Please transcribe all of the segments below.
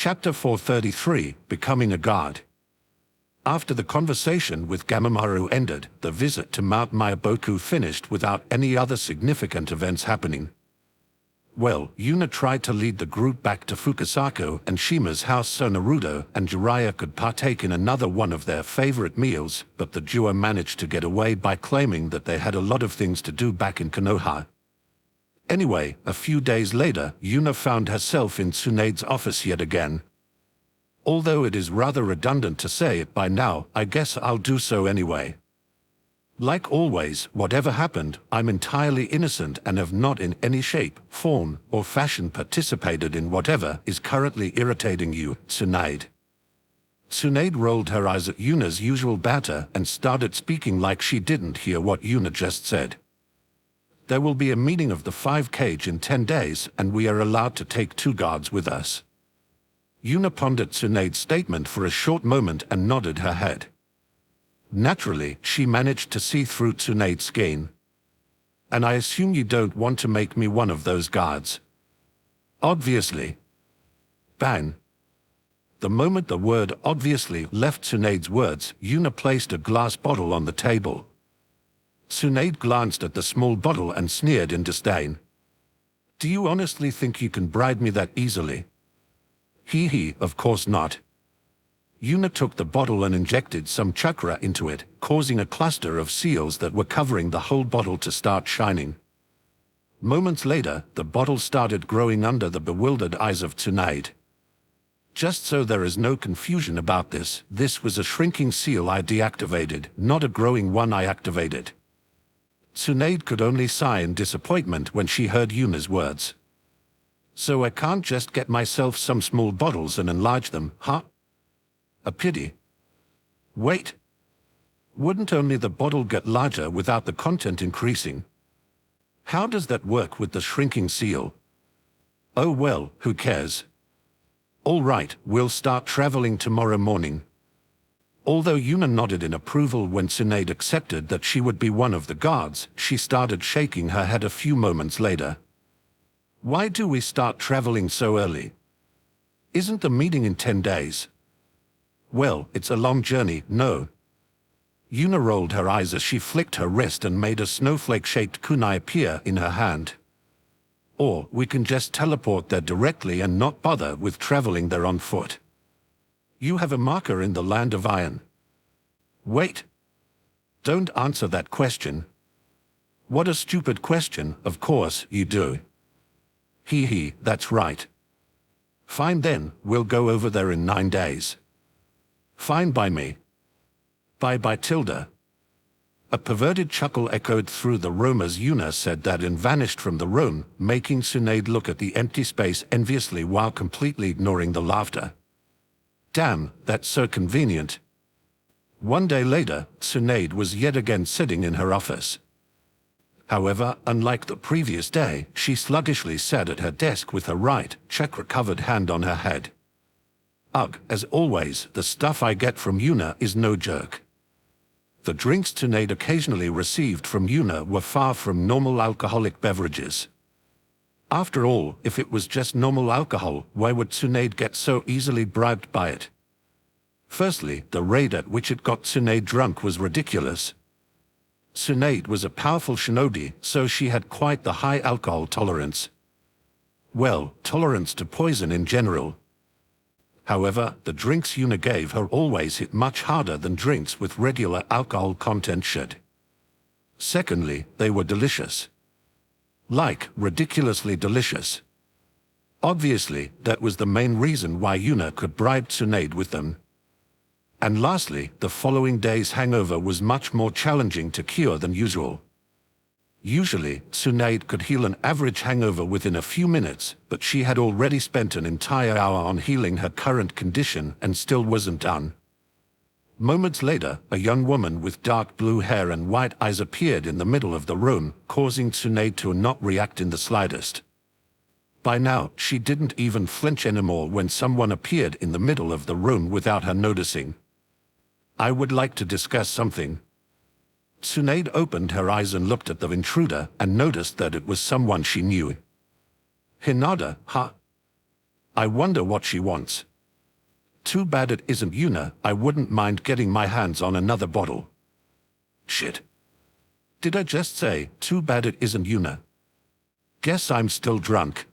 Chapter 433, Becoming a God. After the conversation with Gamamaru ended, the visit to Mount Myaboku finished without any other significant events happening. Well, Yuna tried to lead the group back to Fukasaku and Shima's house so Naruto and Jiraiya could partake in another one of their favorite meals, but the duo managed to get away by claiming that they had a lot of things to do back in Konoha. Anyway, a few days later, Yuna found herself in Tsunade's office yet again. Although it is rather redundant to say it by now, I guess I'll do so anyway. Like always, whatever happened, I'm entirely innocent and have not in any shape, form, or fashion participated in whatever is currently irritating you, Tsunade. Tsunade rolled her eyes at Yuna's usual banter and started speaking like she didn't hear what Yuna just said. There will be a meeting of the 5 Cage in 10 days, and we are allowed to take 2 guards with us. Yuna pondered Tsunade's statement for a short moment and nodded her head. Naturally, she managed to see through Tsunade's skein. And I assume you don't want to make me one of those guards. Obviously. Bang. The moment the word obviously left Tsunade's words, Yuna placed a glass bottle on the table. Tsunade glanced at the small bottle and sneered in disdain. Do you honestly think you can bribe me that easily? Hee, of course not. Yuna took the bottle and injected some chakra into it, causing a cluster of seals that were covering the whole bottle to start shining. Moments later, the bottle started growing under the bewildered eyes of Tsunade. Just so there is no confusion about this was a shrinking seal I deactivated, not a growing one I activated. Tsunade could only sigh in disappointment when she heard Yuna's words. So I can't just get myself some small bottles and enlarge them, huh? A pity. Wait. Wouldn't only the bottle get larger without the content increasing? How does that work with the shrinking seal? Oh well, who cares? All right, we'll start traveling tomorrow morning. Although Yuna nodded in approval when Tsunade accepted that she would be one of the guards, she started shaking her head a few moments later. Why do we start traveling so early? Isn't the meeting in 10 days? Well, it's a long journey, no. Yuna rolled her eyes as she flicked her wrist and made a snowflake-shaped kunai appear in her hand. Or we can just teleport there directly and not bother with traveling there on foot. You have a marker in the Land of Iron. Wait. Don't answer that question. What a stupid question, of course you do. Hee, that's right. Fine then, we'll go over there in 9 days. Fine by me. Bye-bye Tilda. A perverted chuckle echoed through the room as Yuna said that and vanished from the room, making Tsunade look at the empty space enviously while completely ignoring the laughter. Damn, that's so convenient. One day later, Tsunade was yet again sitting in her office. However, unlike the previous day, she sluggishly sat at her desk with her right, chakra-covered hand on her head. Ugh, as always, the stuff I get from Yuna is no joke. The drinks Tsunade occasionally received from Yuna were far from normal alcoholic beverages. After all, if it was just normal alcohol, why would Tsunade get so easily bribed by it? Firstly, the rate at which it got Tsunade drunk was ridiculous. Tsunade was a powerful shinobi, so she had quite the high alcohol tolerance. Well, tolerance to poison in general. However, the drinks Yuna gave her always hit much harder than drinks with regular alcohol content should. Secondly, they were delicious. Like, ridiculously delicious. Obviously, that was the main reason why Yuna could bribe Tsunade with them. And lastly, the following day's hangover was much more challenging to cure than usual. Usually, Tsunade could heal an average hangover within a few minutes, but she had already spent an entire hour on healing her current condition and still wasn't done. Moments later, a young woman with dark blue hair and white eyes appeared in the middle of the room, causing Tsunade to not react in the slightest. By now, she didn't even flinch anymore when someone appeared in the middle of the room without her noticing. I would like to discuss something. Tsunade opened her eyes and looked at the intruder and noticed that it was someone she knew. Hinata, huh? I wonder what she wants. Too bad it isn't Yuna. I wouldn't mind getting my hands on another bottle. Shit. Did I just say, too bad it isn't Yuna? Guess I'm still drunk.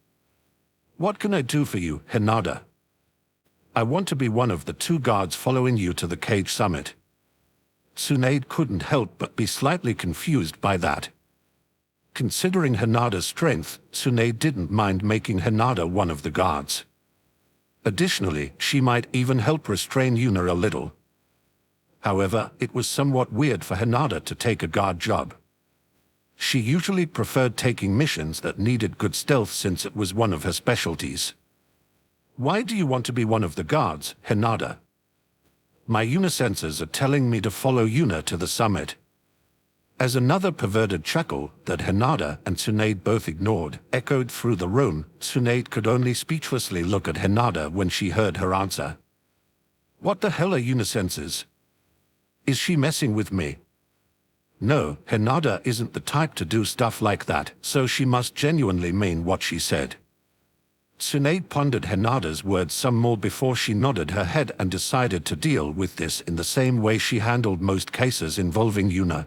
What can I do for you, Hinata? I want to be one of the 2 guards following you to the cage summit. Tsunade couldn't help but be slightly confused by that. Considering Hinata's strength, Tsunade didn't mind making Hinata one of the guards. Additionally, she might even help restrain Yuna a little. However, it was somewhat weird for Hinata to take a guard job. She usually preferred taking missions that needed good stealth since it was one of her specialties. Why do you want to be one of the guards, Hinata? My Yuna senses are telling me to follow Yuna to the summit. As another perverted chuckle that Hinata and Tsunade both ignored echoed through the room, Tsunade could only speechlessly look at Hinata when she heard her answer. What the hell are Yuna senses? Is she messing with me? No, Hinata isn't the type to do stuff like that, so she must genuinely mean what she said. Tsunade pondered Hinata's words some more before she nodded her head and decided to deal with this in the same way she handled most cases involving Yuna.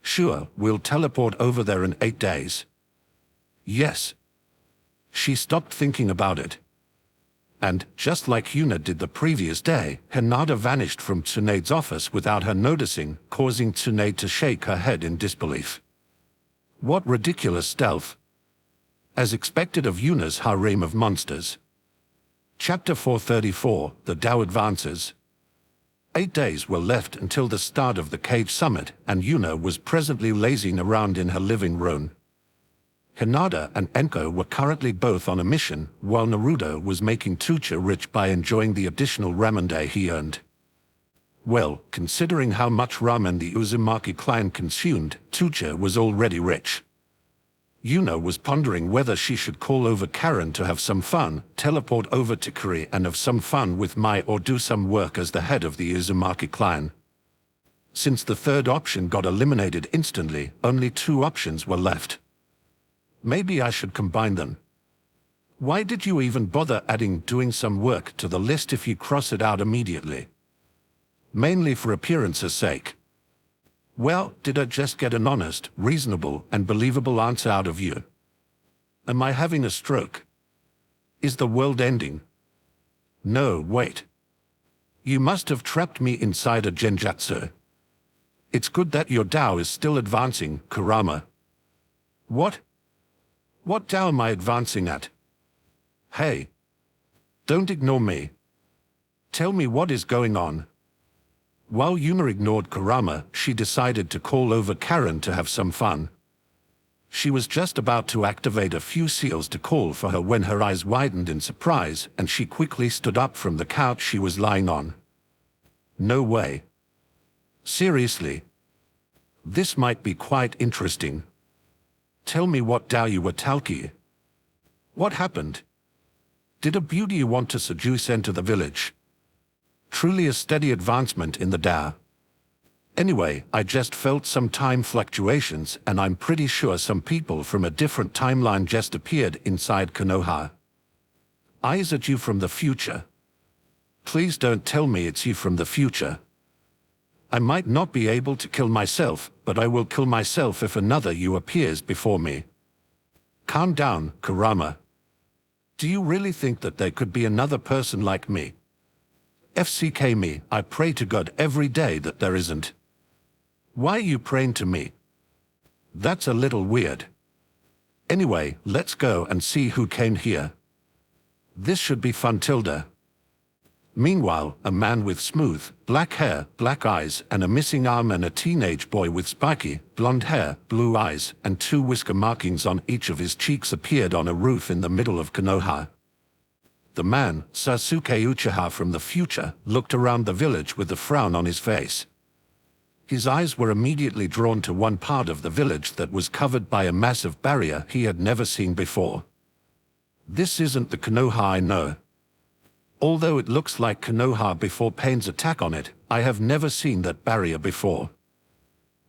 Sure, we'll teleport over there in 8 days. Yes. She stopped thinking about it. And, just like Yuna did the previous day, Hinata vanished from Tsunade's office without her noticing, causing Tsunade to shake her head in disbelief. What ridiculous stealth! As expected of Yuna's harem of monsters. Chapter 434, The Tao Advances. 8 days were left until the start of the cage summit, and Yuna was presently lazing around in her living room. Hinata and Enko were currently both on a mission, while Naruto was making Tucha rich by enjoying the additional ramen day he earned. Well, considering how much ramen the Uzumaki clan consumed, Tucha was already rich. Yuna was pondering whether she should call over Karen to have some fun, teleport over to Kuri and have some fun with Mai, or do some work as the head of the Uzumaki clan. Since the third option got eliminated instantly, only 2 options were left. Maybe I should combine them. Why did you even bother adding doing some work to the list if you cross it out immediately? Mainly for appearance's sake. Well, did I just get an honest, reasonable, and believable answer out of you? Am I having a stroke? Is the world ending? No, wait. You must have trapped me inside a genjutsu. It's good that your Tao is still advancing, Kurama. What? What Tao am I advancing at? Hey. Don't ignore me. Tell me what is going on. While Yuna ignored Kurama, she decided to call over Karen to have some fun. She was just about to activate a few seals to call for her when her eyes widened in surprise, and she quickly stood up from the couch she was lying on. No way. Seriously. This might be quite interesting. Tell me what Tao you were talking. What happened? Did a beauty you want to seduce enter the village? Truly a steady advancement in the Tao. Anyway, I just felt some time fluctuations, and I'm pretty sure some people from a different timeline just appeared inside Konoha. Eyes at you from the future. Please don't tell me it's you from the future. I might not be able to kill myself, but I will kill myself if another you appears before me. Calm down, Kurama. Do you really think that there could be another person like me? FCK me, I pray to God every day that there isn't. Why are you praying to me? That's a little weird. Anyway, let's go and see who came here. This should be fun, Tilda. Meanwhile, a man with smooth, black hair, black eyes, and a missing arm, and a teenage boy with spiky, blonde hair, blue eyes, and 2 whisker markings on each of his cheeks appeared on a roof in the middle of Konoha. The man, Sasuke Uchiha from the future, looked around the village with a frown on his face. His eyes were immediately drawn to one part of the village that was covered by a massive barrier he had never seen before. This isn't the Konoha I know. Although it looks like Konoha before Pain's attack on it, I have never seen that barrier before.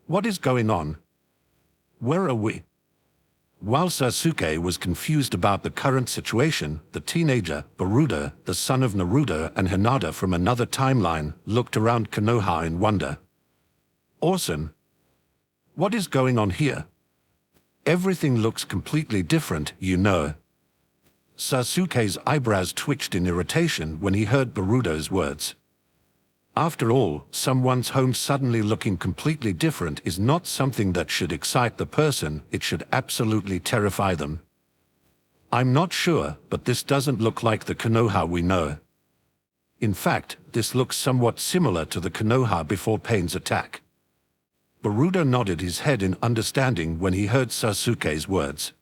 What is going on? Where are we? While Sasuke was confused about the current situation, the teenager, Boruto, the son of Naruto and Hinata from another timeline, looked around Konoha in wonder. Awesome. What is going on here? Everything looks completely different, you know. Sasuke's eyebrows twitched in irritation when he heard Boruto's words. After all, someone's home suddenly looking completely different is not something that should excite the person, it should absolutely terrify them. I'm not sure, but this doesn't look like the Konoha we know. In fact, this looks somewhat similar to the Konoha before Pain's attack. Boruto nodded his head in understanding when he heard Sasuke's words.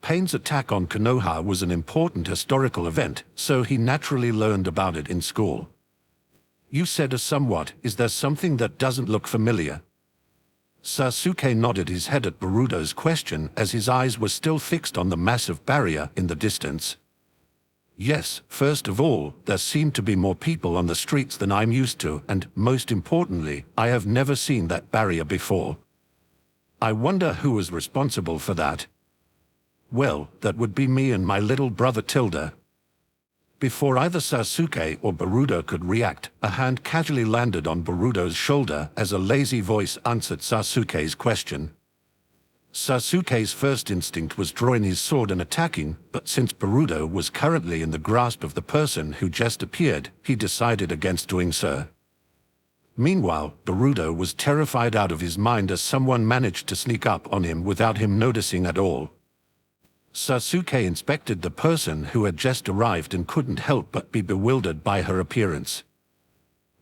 Pain's attack on Konoha was an important historical event, so he naturally learned about it in school. You said is there something that doesn't look familiar? Sasuke nodded his head at Boruto's question as his eyes were still fixed on the massive barrier in the distance. Yes, first of all, there seem to be more people on the streets than I'm used to, and, most importantly, I have never seen that barrier before. I wonder who was responsible for that. Well, that would be me and my little brother Tilda. Before either Sasuke or Boruto could react, a hand casually landed on Boruto's shoulder as a lazy voice answered Sasuke's question. Sasuke's first instinct was drawing his sword and attacking, but since Boruto was currently in the grasp of the person who just appeared, he decided against doing so. Meanwhile, Boruto was terrified out of his mind as someone managed to sneak up on him without him noticing at all. Sasuke inspected the person who had just arrived and couldn't help but be bewildered by her appearance.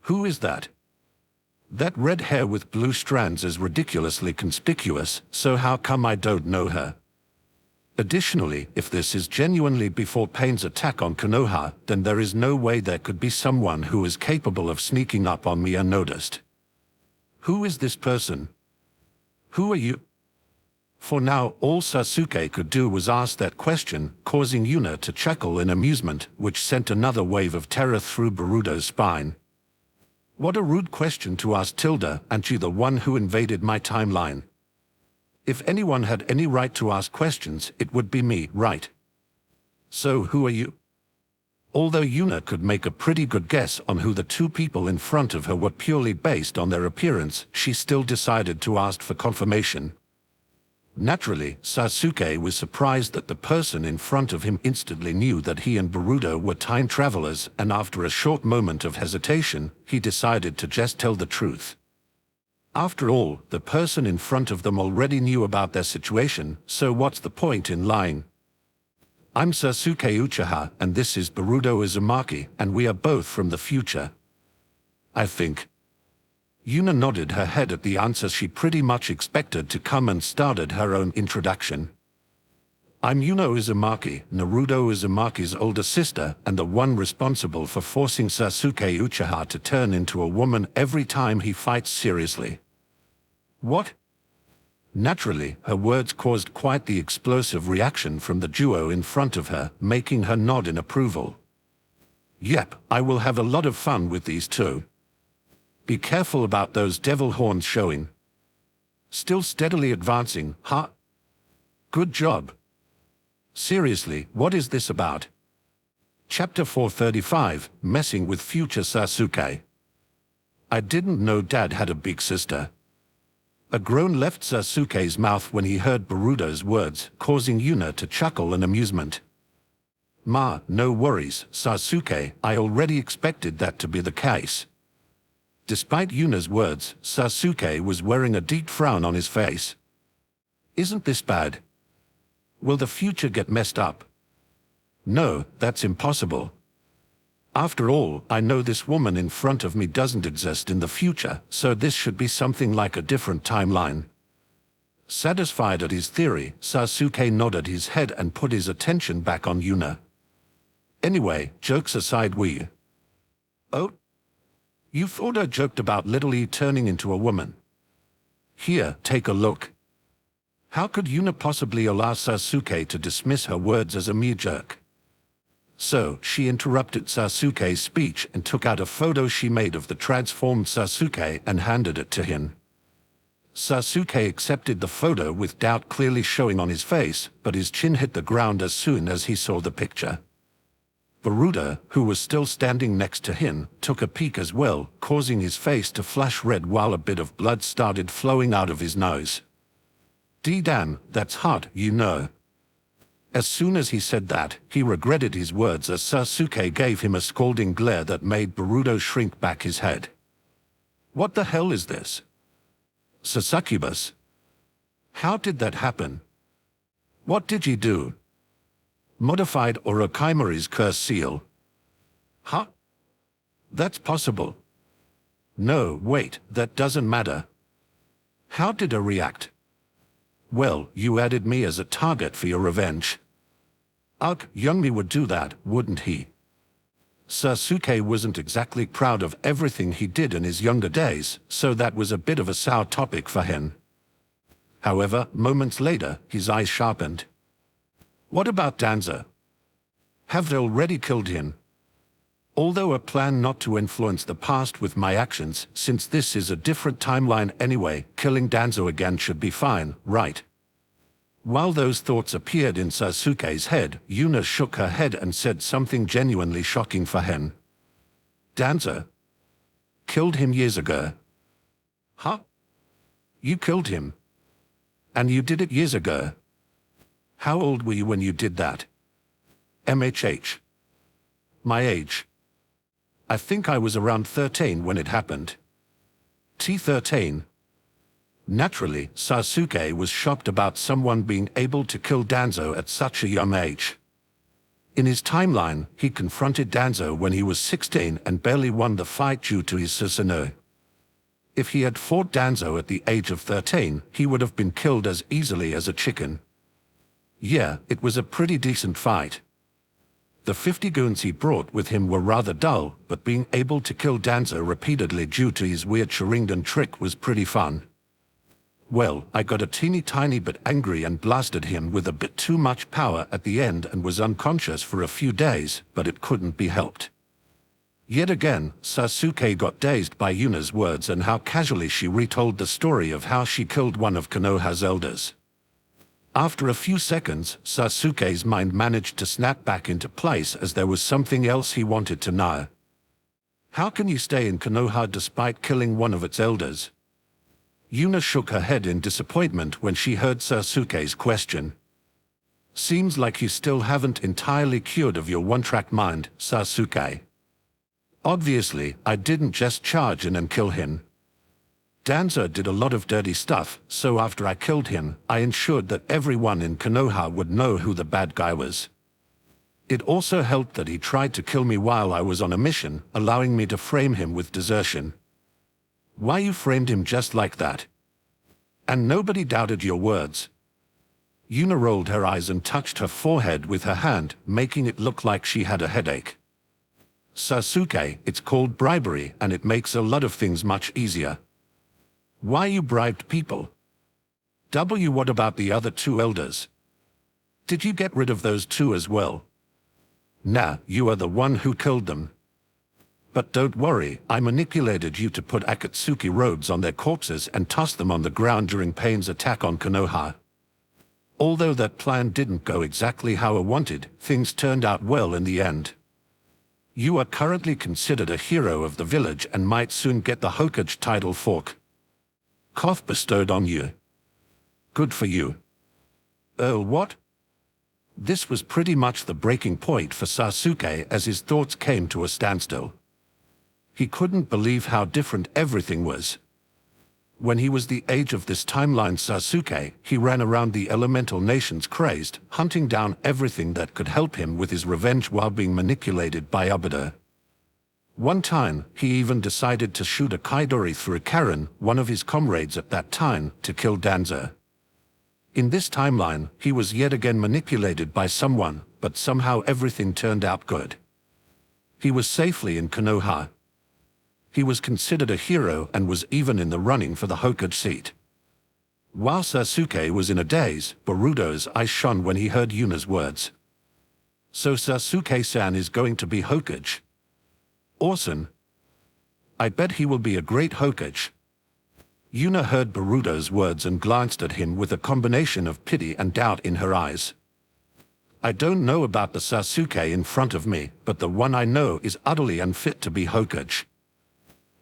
Who is that? That red hair with blue strands is ridiculously conspicuous, so how come I don't know her? Additionally, if this is genuinely before Pain's attack on Konoha, then there is no way there could be someone who is capable of sneaking up on me unnoticed. Who is this person? Who are you? For now, all Sasuke could do was ask that question, causing Yuna to chuckle in amusement, which sent another wave of terror through Boruto's spine. What a rude question to ask Tilda, and she the one who invaded my timeline. If anyone had any right to ask questions, it would be me, right? So who are you? Although Yuna could make a pretty good guess on who the two people in front of her were purely based on their appearance, she still decided to ask for confirmation. Naturally, Sasuke was surprised that the person in front of him instantly knew that he and Boruto were time travelers, and after a short moment of hesitation, he decided to just tell the truth. After all, the person in front of them already knew about their situation, so what's the point in lying? I'm Sasuke Uchiha, and this is Boruto Uzumaki, and we are both from the future. I think. Yuna nodded her head at the answer she pretty much expected to come and started her own introduction. I'm Yuna Uzumaki, Naruto Uzumaki's older sister, and the one responsible for forcing Sasuke Uchiha to turn into a woman every time he fights seriously. What? Naturally, her words caused quite the explosive reaction from the duo in front of her, making her nod in approval. Yep, I will have a lot of fun with these two. Be careful about those devil horns showing. Still steadily advancing, huh? Good job. Seriously, what is this about? Chapter 435, Messing with Future Sasuke. I didn't know Dad had a big sister. A groan left Sasuke's mouth when he heard Boruto's words, causing Yuna to chuckle in amusement. Ma, no worries, Sasuke, I already expected that to be the case. Despite Yuna's words, Sasuke was wearing a deep frown on his face. Isn't this bad? Will the future get messed up? No, that's impossible. After all, I know this woman in front of me doesn't exist in the future, so this should be something like a different timeline. Satisfied at his theory, Sasuke nodded his head and put his attention back on Yuna. Anyway, jokes aside, Oh? You thought I joked about little E turning into a woman. Here, take a look. How could Yuna possibly allow Sasuke to dismiss her words as a mere joke? So, she interrupted Sasuke's speech and took out a photo she made of the transformed Sasuke and handed it to him. Sasuke accepted the photo with doubt clearly showing on his face, but his chin hit the ground as soon as he saw the picture. Boruto, who was still standing next to him, took a peek as well, causing his face to flush red while a bit of blood started flowing out of his nose. "Damn, that's hot, you know." As soon as he said that, he regretted his words as Sasuke gave him a scalding glare that made Boruto shrink back his head. "What the hell is this? Succubus? How did that happen? What did you do? Modified Orochimaru's curse seal? Huh? That's possible. No, wait, that doesn't matter. How did I react? Well, you added me as a target for your revenge. Ugh, young me would do that, wouldn't he?" Sasuke wasn't exactly proud of everything he did in his younger days, so that was a bit of a sour topic for him. However, moments later, his eyes sharpened. "What about Danzo? Have they already killed him? Although I plan not to influence the past with my actions, since this is a different timeline anyway, killing Danzo again should be fine, right?" While those thoughts appeared in Sasuke's head, Yuna shook her head and said something genuinely shocking for him. "Danzo? Killed him years ago? Huh? You killed him? And you did it years ago? How old were you when you did that?" "MHH. My age. I think I was around 13 when it happened." "13? Naturally, Sasuke was shocked about someone being able to kill Danzo at such a young age. In his timeline, he confronted Danzo when he was 16 and barely won the fight due to his Susanoo. If he had fought Danzo at the age of 13, he would have been killed as easily as a chicken. Yeah, it was a pretty decent fight. The 50 goons he brought with him were rather dull, but being able to kill Danzo repeatedly due to his weird Sharingan trick was pretty fun. Well, I got a teeny tiny bit angry and blasted him with a bit too much power at the end and was unconscious for a few days, but it couldn't be helped." Yet again, Sasuke got dazed by Yuna's words and how casually she retold the story of how she killed one of Konoha's elders. After a few seconds, Sasuke's mind managed to snap back into place as there was something else he wanted to know. "How can you stay in Konoha despite killing one of its elders?" Yuna shook her head in disappointment when she heard Sasuke's question. "Seems like you still haven't entirely cured of your one-track mind, Sasuke. Obviously, I didn't just charge in and kill him. Danzo did a lot of dirty stuff, so after I killed him, I ensured that everyone in Konoha would know who the bad guy was. It also helped that he tried to kill me while I was on a mission, allowing me to frame him with desertion. Why you framed him just like that? And nobody doubted your words." Yuna rolled her eyes and touched her forehead with her hand, making it look like she had a headache. "Sasuke, it's called bribery and it makes a lot of things much easier. Why you bribed people? What about the other two elders? Did you get rid of those two as well? Nah, you are the one who killed them. But don't worry, I manipulated you to put Akatsuki robes on their corpses and toss them on the ground during Pain's attack on Konoha. Although that plan didn't go exactly how I wanted, things turned out well in the end. You are currently considered a hero of the village and might soon get the Hokage title fork. Koth bestowed on you. Good for you." What? This was pretty much the breaking point for Sasuke as his thoughts came to a standstill. He couldn't believe how different everything was. When he was the age of this timeline Sasuke, he ran around the elemental nations crazed, hunting down everything that could help him with his revenge while being manipulated by Obito. One time, he even decided to shoot a Kaidori through Karen, one of his comrades at that time, to kill Danzo. In this timeline, he was yet again manipulated by someone, but somehow everything turned out good. He was safely in Konoha. He was considered a hero and was even in the running for the Hokage seat. While Sasuke was in a daze, Boruto's eyes shone when he heard Yuna's words. "So Sasuke-san is going to be Hokage? Awesome. I bet he will be a great Hokage. Yuna heard Boruto's words and glanced at him with a combination of pity and doubt in her eyes. I don't know about the Sasuke in front of me, but the one I know is utterly unfit to be Hokage.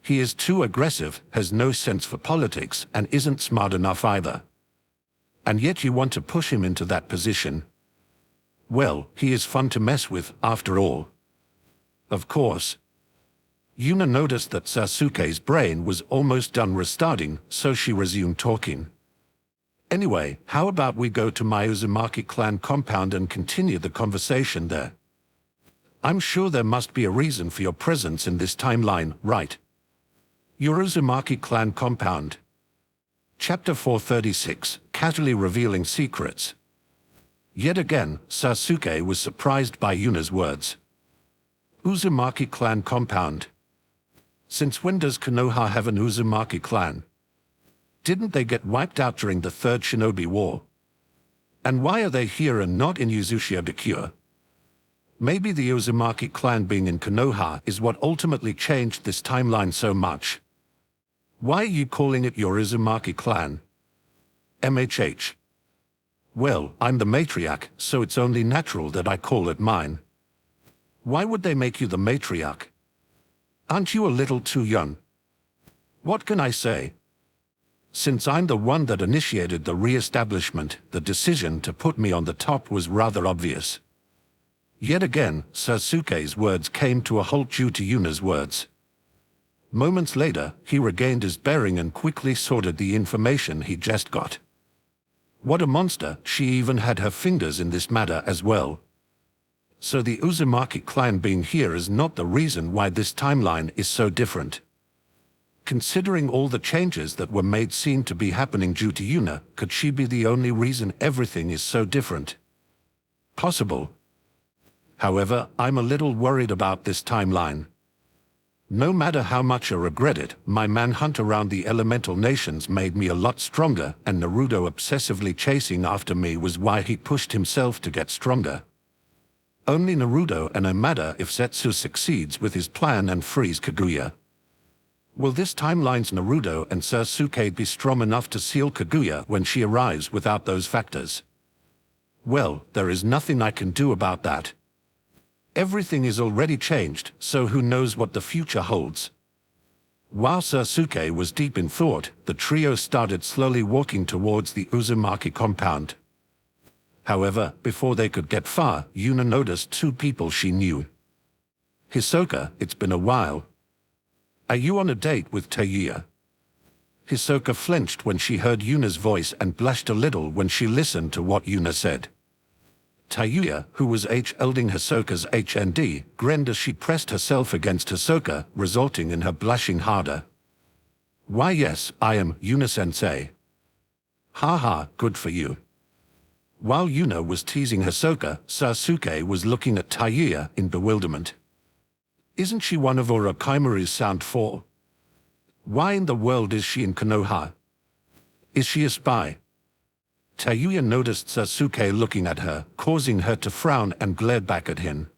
He is too aggressive, has no sense for politics, and isn't smart enough either. And yet you want to push him into that position. Well, he is fun to mess with, after all. Of course. Yuna noticed that Sasuke's brain was almost done restarting, so she resumed talking. Anyway, how about we go to my Uzumaki clan compound and continue the conversation there? I'm sure there must be a reason for your presence in this timeline, right? Your Uzumaki clan compound. Chapter 436, Casually Revealing Secrets. Yet again, Sasuke was surprised by Yuna's words. Uzumaki clan compound. Since when does Konoha have an Uzumaki clan? Didn't they get wiped out during the Third Shinobi War? And why are they here and not in Uzushiogakure? Maybe the Uzumaki clan being in Konoha is what ultimately changed this timeline so much. Why are you calling it your Uzumaki clan? MHH. Well, I'm the matriarch, so it's only natural that I call it mine. Why would they make you the matriarch? Aren't you a little too young? What can I say? Since I'm the one that initiated the re-establishment, the decision to put me on the top was rather obvious. Yet again, Sasuke's words came to a halt due to Yuna's words. Moments later, he regained his bearing and quickly sorted the information he just got. What a monster, she even had her fingers in this matter as well. So the Uzumaki clan being here is not the reason why this timeline is so different. Considering all the changes that were made seem to be happening due to Yuna, could she be the only reason everything is so different? Possible. However, I'm a little worried about this timeline. No matter how much I regret it, my manhunt around the elemental nations made me a lot stronger, and Naruto obsessively chasing after me was why he pushed himself to get stronger. Only Naruto and no matter if Zetsu succeeds with his plan and frees Kaguya. Will this timeline's Naruto and Sasuke be strong enough to seal Kaguya when she arrives without those factors? Well, there is nothing I can do about that. Everything is already changed, so who knows what the future holds. While Sasuke was deep in thought, the trio started slowly walking towards the Uzumaki compound. However, before they could get far, Yuna noticed two people she knew. Hisoka, it's been a while. Are you on a date with Tayuya? Hisoka flinched when she heard Yuna's voice and blushed a little when she listened to what Yuna said. Tayuya, who was holding Hisoka's HND, grinned as she pressed herself against Hisoka, resulting in her blushing harder. Why yes, I am, Yuna-sensei. Haha, good for you. While Yuna was teasing Hisoka, Sasuke was looking at Tayuya in bewilderment. Isn't she one of Orochimaru's Sound 4? Why in the world is she in Konoha? Is she a spy? Tayuya noticed Sasuke looking at her, causing her to frown and glared back at him.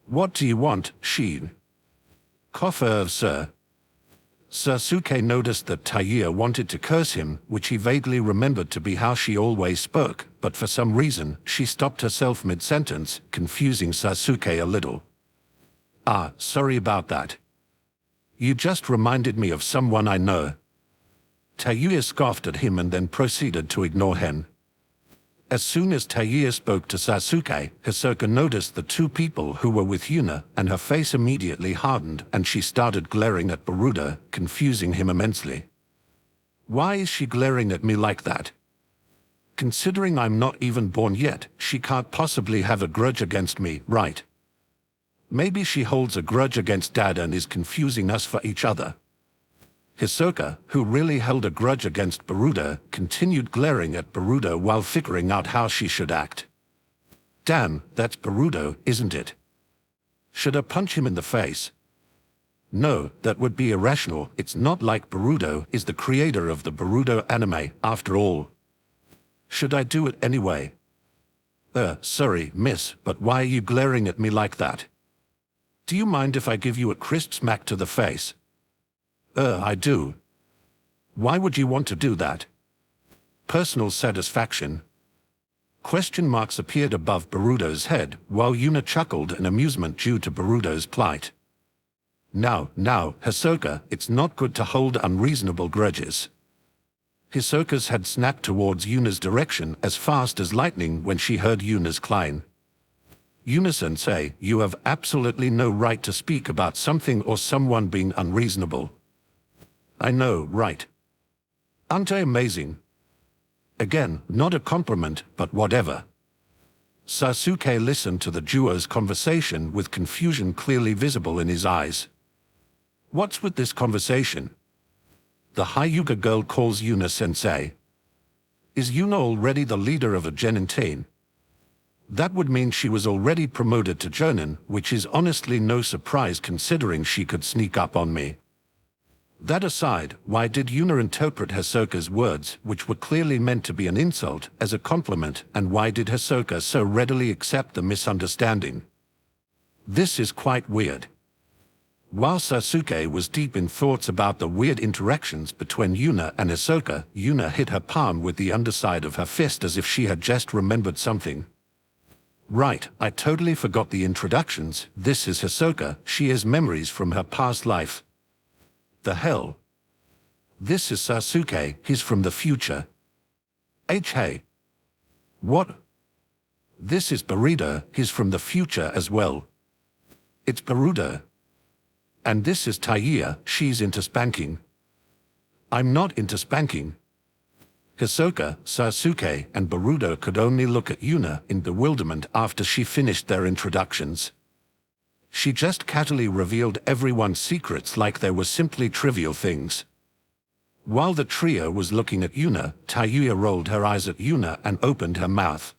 What do you want, she? Coffer, sir. Sasuke noticed that Tayuya wanted to curse him, which he vaguely remembered to be how she always spoke, but for some reason, she stopped herself mid-sentence, confusing Sasuke a little. Ah, sorry about that. You just reminded me of someone I know. Tayuya scoffed at him and then proceeded to ignore him. As soon as Tayuya spoke to Sasuke, Hisoka noticed the two people who were with Yuna, and her face immediately hardened and she started glaring at Boruto, confusing him immensely. Why is she glaring at me like that? Considering I'm not even born yet, she can't possibly have a grudge against me, right? Maybe she holds a grudge against Dad and is confusing us for each other. Hisoka, who really held a grudge against Boruto, continued glaring at Boruto while figuring out how she should act. Damn, that's Boruto, isn't it? Should I punch him in the face? No, that would be irrational. It's not like Boruto is the creator of the Boruto anime, after all. Should I do it anyway? Sorry, miss, but why are you glaring at me like that? Do you mind if I give you a crisp smack to the face? I do. Why would you want to do that? Personal satisfaction? Question marks appeared above Boruto's head, while Yuna chuckled in amusement due to Boruto's plight. Now, Hisoka, it's not good to hold unreasonable grudges. Hisoka's head snapped towards Yuna's direction as fast as lightning when she heard Yuna's cline. Yuna-sensei, you have absolutely no right to speak about something or someone being unreasonable. I know, right? Aren't I amazing? Again, not a compliment, but whatever. Sasuke listened to the duo's conversation with confusion clearly visible in his eyes. What's with this conversation? The Hyuga girl calls Yuna sensei. Is Yuna already the leader of a genin team? That would mean she was already promoted to jonin, which is honestly no surprise considering she could sneak up on me. That aside, why did Yuna interpret Hisoka's words, which were clearly meant to be an insult, as a compliment, and why did Hisoka so readily accept the misunderstanding? This is quite weird. While Sasuke was deep in thoughts about the weird interactions between Yuna and Hisoka, Yuna hit her palm with the underside of her fist as if she had just remembered something. Right, I totally forgot the introductions. This is Hisoka, she has memories from her past life. The hell? This is Sasuke, he's from the future. Hey. What? This is Boruto, he's from the future as well. It's Boruto. And this is Taiya, she's into spanking. I'm not into spanking. Hisoka, Sasuke, and Boruto could only look at Yuna in bewilderment after she finished their introductions. She just casually revealed everyone's secrets like they were simply trivial things. While the trio was looking at Yuna, Taiya rolled her eyes at Yuna and opened her mouth.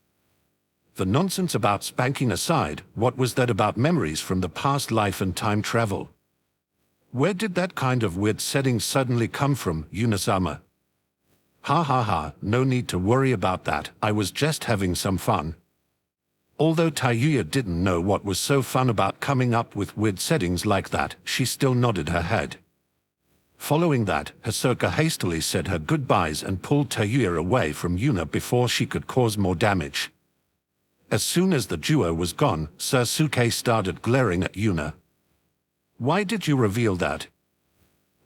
The nonsense about spanking aside, what was that about memories from the past life and time travel? Where did that kind of weird setting suddenly come from, Yuna-sama? Ha, no need to worry about that, I was just having some fun. Although Taiya didn't know what was so fun about coming up with weird settings like that, she still nodded her head. Following that, Hisoka hastily said her goodbyes and pulled Taiya away from Yuna before she could cause more damage. As soon as the duo was gone, Sasuke started glaring at Yuna. Why did you reveal that?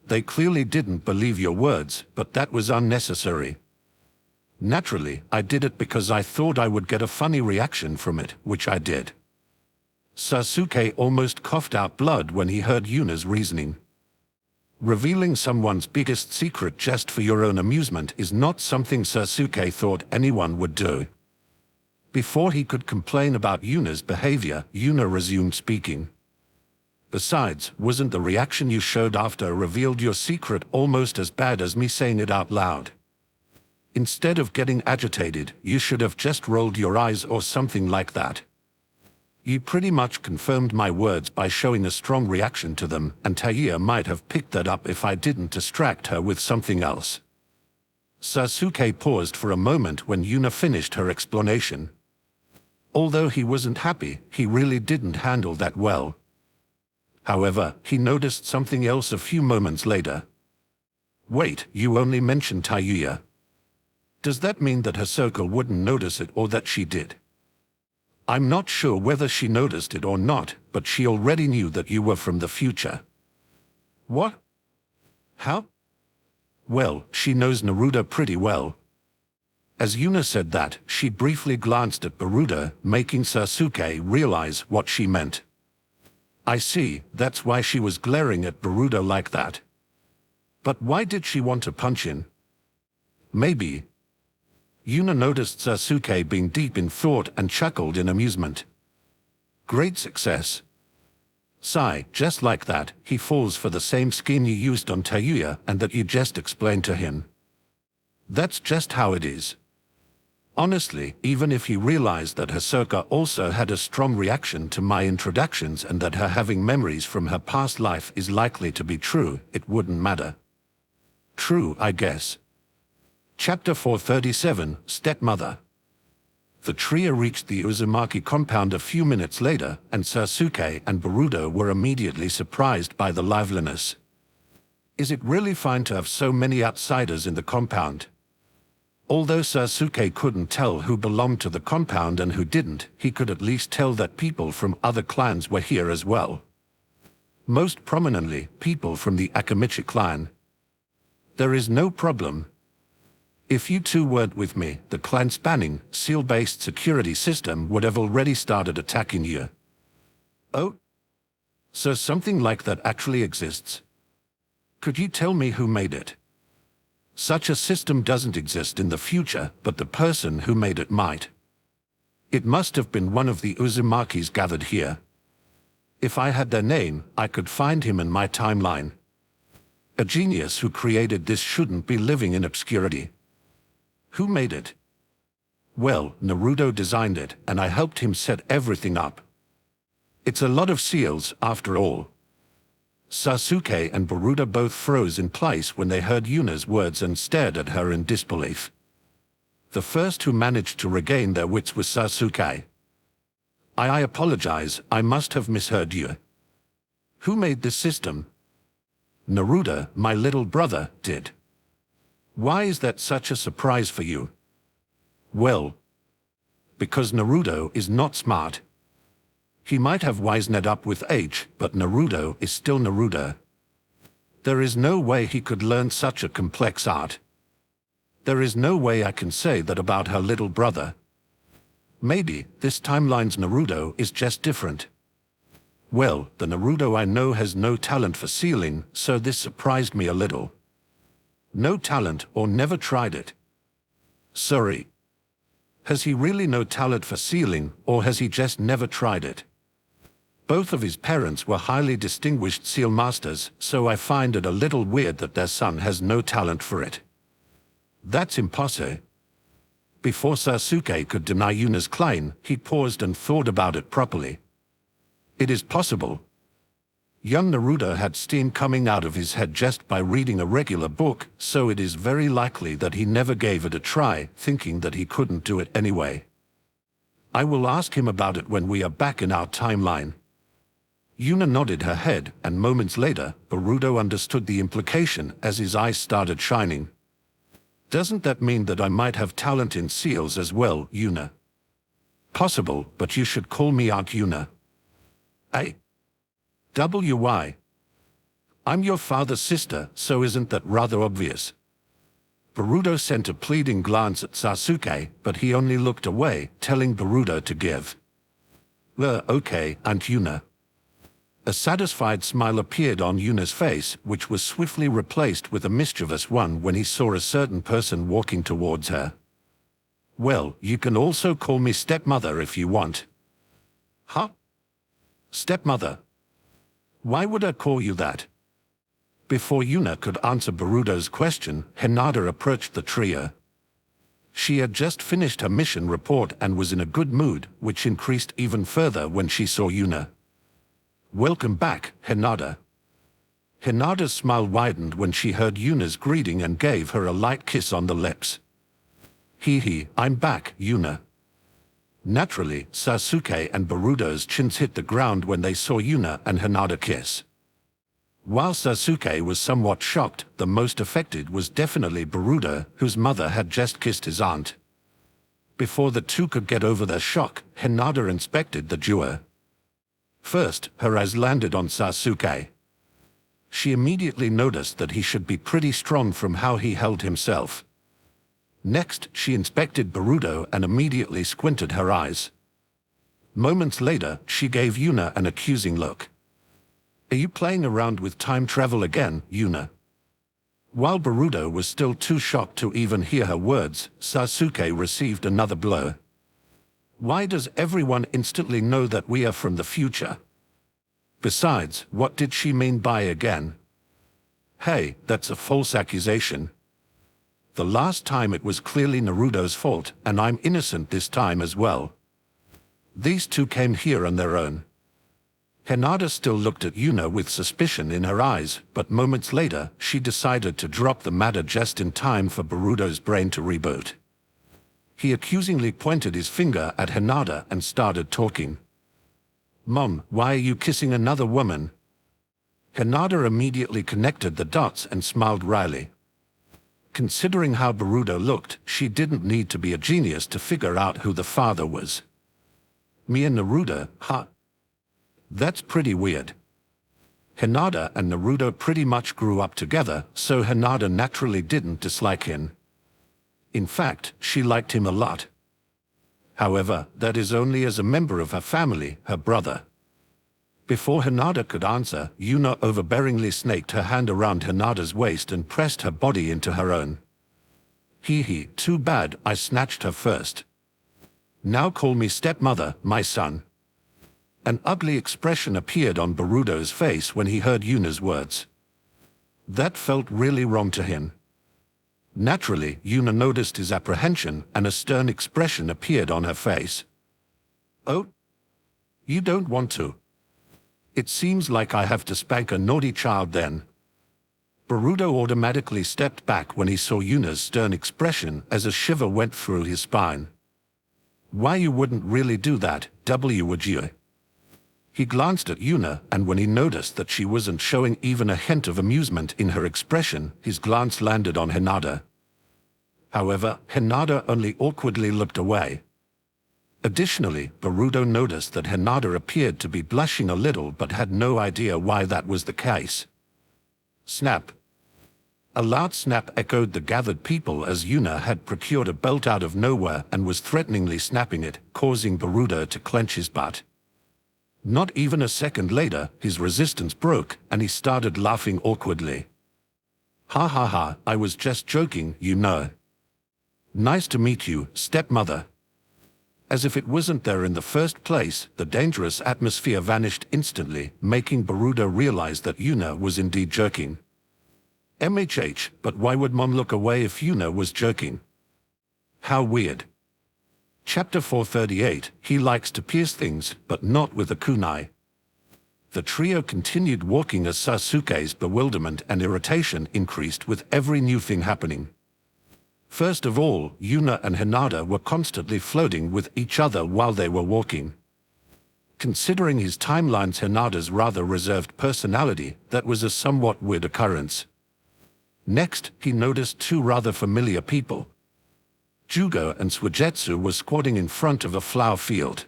They clearly didn't believe your words, but that was unnecessary. Naturally, I did it because I thought I would get a funny reaction from it, which I did. Sasuke almost coughed out blood when he heard Yuna's reasoning. Revealing someone's biggest secret just for your own amusement is not something Sasuke thought anyone would do. Before he could complain about Yuna's behavior, Yuna resumed speaking. Besides, wasn't the reaction you showed after I revealed your secret almost as bad as me saying it out loud? Instead of getting agitated, you should have just rolled your eyes or something like that. You pretty much confirmed my words by showing a strong reaction to them, and Taiya might have picked that up if I didn't distract her with something else. Sasuke paused for a moment when Yuna finished her explanation. Although he wasn't happy, he really didn't handle that well. However, he noticed something else a few moments later. Wait, you only mentioned Taiya. Does that mean that Hisoka wouldn't notice it or that she did? I'm not sure whether she noticed it or not, but she already knew that you were from the future. What? How? Well, she knows Naruto pretty well. As Yuna said that, she briefly glanced at Boruto, making Sasuke realize what she meant. I see, that's why she was glaring at Boruto like that. But why did she want to punch him? Maybe. Yuna noticed Sasuke being deep in thought and chuckled in amusement. Great success. Sigh, just like that, he falls for the same scheme you used on Taiya and that you just explained to him. That's just how it is. Honestly, even if he realized that Hisoka also had a strong reaction to my introductions and that her having memories from her past life is likely to be true, it wouldn't matter. True, I guess. Chapter 437, Stepmother. The trio reached the Uzumaki compound a few minutes later, and Sasuke and Boruto were immediately surprised by the liveliness. Is it really fine to have so many outsiders in the compound? Although Sasuke couldn't tell who belonged to the compound and who didn't, he could at least tell that people from other clans were here as well. Most prominently, people from the Akamichi clan. There is no problem. If you two weren't with me, the clan-spanning, seal-based security system would have already started attacking you. Oh? So something like that actually exists? Could you tell me who made it? Such a system doesn't exist in the future, but the person who made it might. It must have been one of the Uzumakis gathered here. If I had their name, I could find him in my timeline. A genius who created this shouldn't be living in obscurity. Who made it? Well, Naruto designed it, and I helped him set everything up. It's a lot of seals, after all. Sasuke and Boruto both froze in place when they heard Yuna's words and stared at her in disbelief. The first who managed to regain their wits was Sasuke. I apologize, I must have misheard you. Who made this system? Naruto, my little brother, did. Why is that such a surprise for you? Well, because Naruto is not smart. He might have wisened up with age, but Naruto is still Naruto. There is no way he could learn such a complex art. There is no way I can say that about her little brother. Maybe this timeline's Naruto is just different. Well, the Naruto I know has no talent for sealing, so this surprised me a little. No talent or never tried it? Sorry. Has he really no talent for sealing, or has he just never tried it? Both of his parents were highly distinguished seal masters, so I find it a little weird that their son has no talent for it. That's impossible. Before Sasuke could deny Yuna's claim, he paused and thought about it properly. It is possible. Young Naruto had steam coming out of his head just by reading a regular book, so it is very likely that he never gave it a try, thinking that he couldn't do it anyway. I will ask him about it when we are back in our timeline. Yuna nodded her head, and moments later, Boruto understood the implication as his eyes started shining. Doesn't that mean that I might have talent in seals as well, Yuna? Possible, but you should call me Aunt Yuna. W.Y. I'm your father's sister, so isn't that rather obvious? Boruto sent a pleading glance at Sasuke, but he only looked away, telling Boruto to give. Okay, Aunt Yuna. A satisfied smile appeared on Yuna's face, which was swiftly replaced with a mischievous one when he saw a certain person walking towards her. Well, you can also call me stepmother if you want. Huh? Stepmother? Why would I call you that? Before Yuna could answer Boruto's question, Hinata approached the trio. She had just finished her mission report and was in a good mood, which increased even further when she saw Yuna. Welcome back, Hinata. Hinata's smile widened when she heard Yuna's greeting and gave her a light kiss on the lips. I'm back, Yuna. Naturally, Sasuke and Boruto's chins hit the ground when they saw Yuna and Hinata kiss. While Sasuke was somewhat shocked, the most affected was definitely Boruto, whose mother had just kissed his aunt. Before the two could get over their shock, Hinata inspected the duo. First, her eyes landed on Sasuke. She immediately noticed that he should be pretty strong from how he held himself. Next, she inspected Boruto and immediately squinted her eyes. Moments later, she gave Yuna an accusing look. Are you playing around with time travel again, Yuna? While Boruto was still too shocked to even hear her words, Sasuke received another blow. Why does everyone instantly know that we are from the future? Besides, what did she mean by again? Hey, that's a false accusation. The last time it was clearly Naruto's fault, and I'm innocent this time as well. These two came here on their own. Hinata still looked at Yuna with suspicion in her eyes, but moments later, she decided to drop the matter just in time for Boruto's brain to reboot. He accusingly pointed his finger at Hinata and started talking. Mom, why are you kissing another woman? Hinata immediately connected the dots and smiled wryly. Considering how Boruto looked, she didn't need to be a genius to figure out who the father was. Me and Naruto, huh? That's pretty weird. Hinata and Naruto pretty much grew up together, so Hinata naturally didn't dislike him. In fact, she liked him a lot. However, that is only as a member of her family, her brother. Before Hinata could answer, Yuna overbearingly snaked her hand around Hinata's waist and pressed her body into her own. Hee, too bad I snatched her first. Now call me stepmother, my son. An ugly expression appeared on Boruto's face when he heard Yuna's words. That felt really wrong to him. Naturally, Yuna noticed his apprehension and a stern expression appeared on her face. Oh? You don't want to? It seems like I have to spank a naughty child then. Boruto automatically stepped back when he saw Yuna's stern expression as a shiver went through his spine. Why you wouldn't really do that, would you? He glanced at Yuna, and when he noticed that she wasn't showing even a hint of amusement in her expression, his glance landed on Hinata. However, Hinata only awkwardly looked away. Additionally, Boruto noticed that Hinata appeared to be blushing a little but had no idea why that was the case. Snap. A loud snap echoed the gathered people as Yuna had procured a belt out of nowhere and was threateningly snapping it, causing Boruto to clench his butt. Not even a second later, his resistance broke and he started laughing awkwardly. Ha ha ha, I was just joking, you know. Nice to meet you, stepmother. As if it wasn't there in the first place, the dangerous atmosphere vanished instantly, making Boruto realize that Yuna was indeed joking. MHH, but why would Mom look away if Yuna was joking? How weird. Chapter 438, he likes to pierce things, but not with a kunai. The trio continued walking as Sasuke's bewilderment and irritation increased with every new thing happening. First of all, Yuna and Hinata were constantly flirting with each other while they were walking. Considering his timelines, Hinata's rather reserved personality, that was a somewhat weird occurrence. Next, he noticed two rather familiar people. Jugo and Suigetsu were squatting in front of a flower field.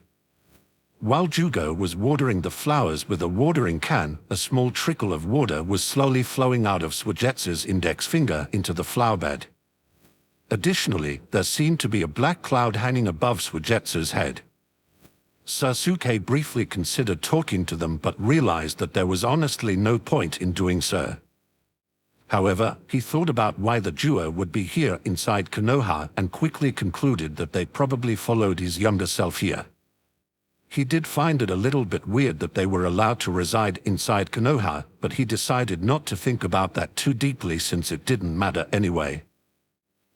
While Jugo was watering the flowers with a watering can, a small trickle of water was slowly flowing out of Suigetsu's index finger into the flower bed. Additionally, there seemed to be a black cloud hanging above Suigetsu's head. Sasuke briefly considered talking to them but realized that there was honestly no point in doing so. However, he thought about why the duo would be here inside Konoha and quickly concluded that they probably followed his younger self here. He did find it a little bit weird that they were allowed to reside inside Konoha, but he decided not to think about that too deeply since it didn't matter anyway.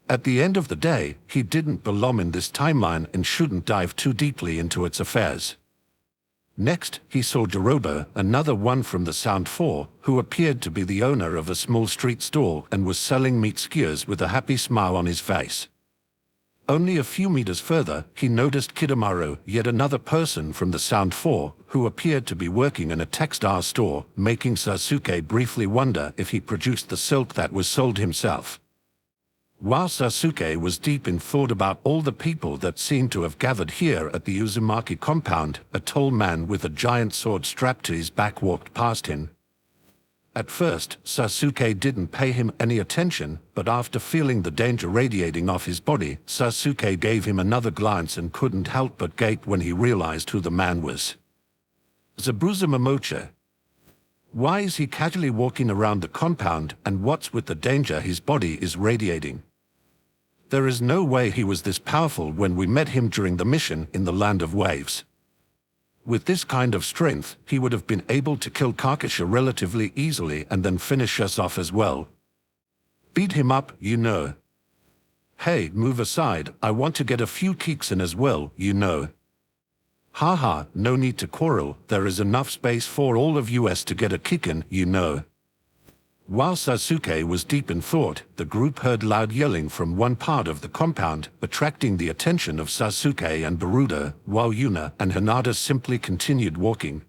At the end of the day, he didn't belong in this timeline and shouldn't dive too deeply into its affairs. Next, he saw Jirobo, another one from the Sound 4, who appeared to be the owner of a small street stall and was selling meat skewers with a happy smile on his face. Only a few meters further, he noticed Kidomaru, yet another person from the Sound 4, who appeared to be working in a textile store, making Sasuke briefly wonder if he produced the silk that was sold himself. While Sasuke was deep in thought about all the people that seemed to have gathered here at the Uzumaki compound, a tall man with a giant sword strapped to his back walked past him. At first, Sasuke didn't pay him any attention, but after feeling the danger radiating off his body, Sasuke gave him another glance and couldn't help but gape when he realized who the man was. Zabuza Momocha. Why is he casually walking around the compound, and what's with the danger his body is radiating? There is no way he was this powerful when we met him during the mission in the Land of Waves. With this kind of strength, he would have been able to kill Kakashi relatively easily and then finish us off as well. Beat him up, you know. Hey, move aside, I want to get a few kicks in as well, you know. Haha, no need to quarrel, there is enough space for all of us to get a kick in, you know. While Sasuke was deep in thought, the group heard loud yelling from one part of the compound, attracting the attention of Sasuke and Boruto, while Yuna and Hinata simply continued walking.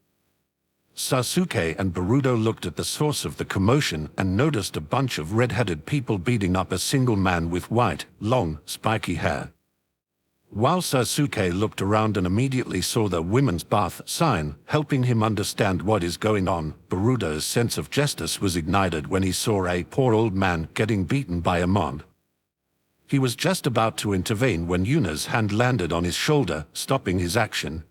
Sasuke and Boruto looked at the source of the commotion and noticed a bunch of red-headed people beating up a single man with white, long, spiky hair. While Sasuke looked around and immediately saw the women's bath sign, helping him understand what is going on, Boruto's sense of justice was ignited when he saw a poor old man getting beaten by a mob. He was just about to intervene when Yuna's hand landed on his shoulder, stopping his action.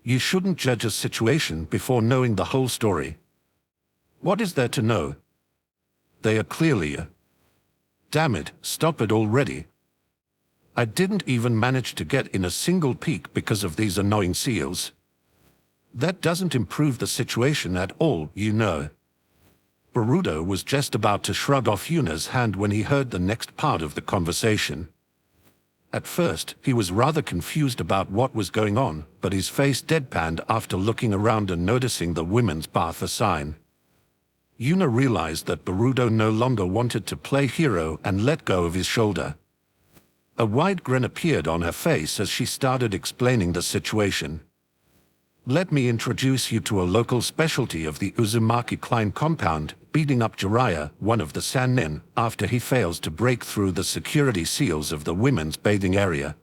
You shouldn't judge a situation before knowing the whole story. What is there to know? They are clearly Damn it, stop it already. I didn't even manage to get in a single peek because of these annoying seals. That doesn't improve the situation at all, you know. Boruto was just about to shrug off Yuna's hand when he heard the next part of the conversation. At first, he was rather confused about what was going on, but his face deadpanned after looking around and noticing the women's bath sign. Yuna realized that Boruto no longer wanted to play hero and let go of his shoulder. A wide grin appeared on her face as she started explaining the situation. Let me introduce you to a local specialty of the Uzumaki clan compound, beating up Jiraiya, one of the Sannin, after he fails to break through the security seals of the women's bathing area.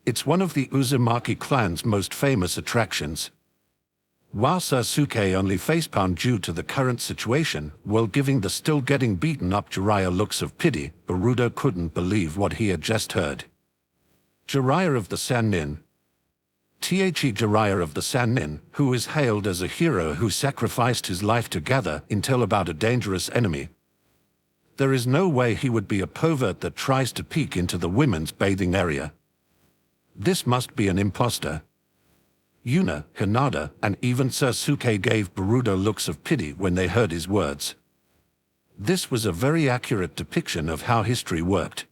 It's one of the Uzumaki clan's most famous attractions. While Sasuke only facepalmed due to the current situation, while giving the still getting beaten up Jiraiya looks of pity, Boruto couldn't believe what he had just heard. Jiraiya of the Sannin. Jiraiya of the Sannin, who is hailed as a hero who sacrificed his life to gather intel about a dangerous enemy. There is no way he would be a pervert that tries to peek into the women's bathing area. This must be an imposter. Yuna, Hinata, and even Sasuke gave Boruto looks of pity when they heard his words. This was a very accurate depiction of how history worked.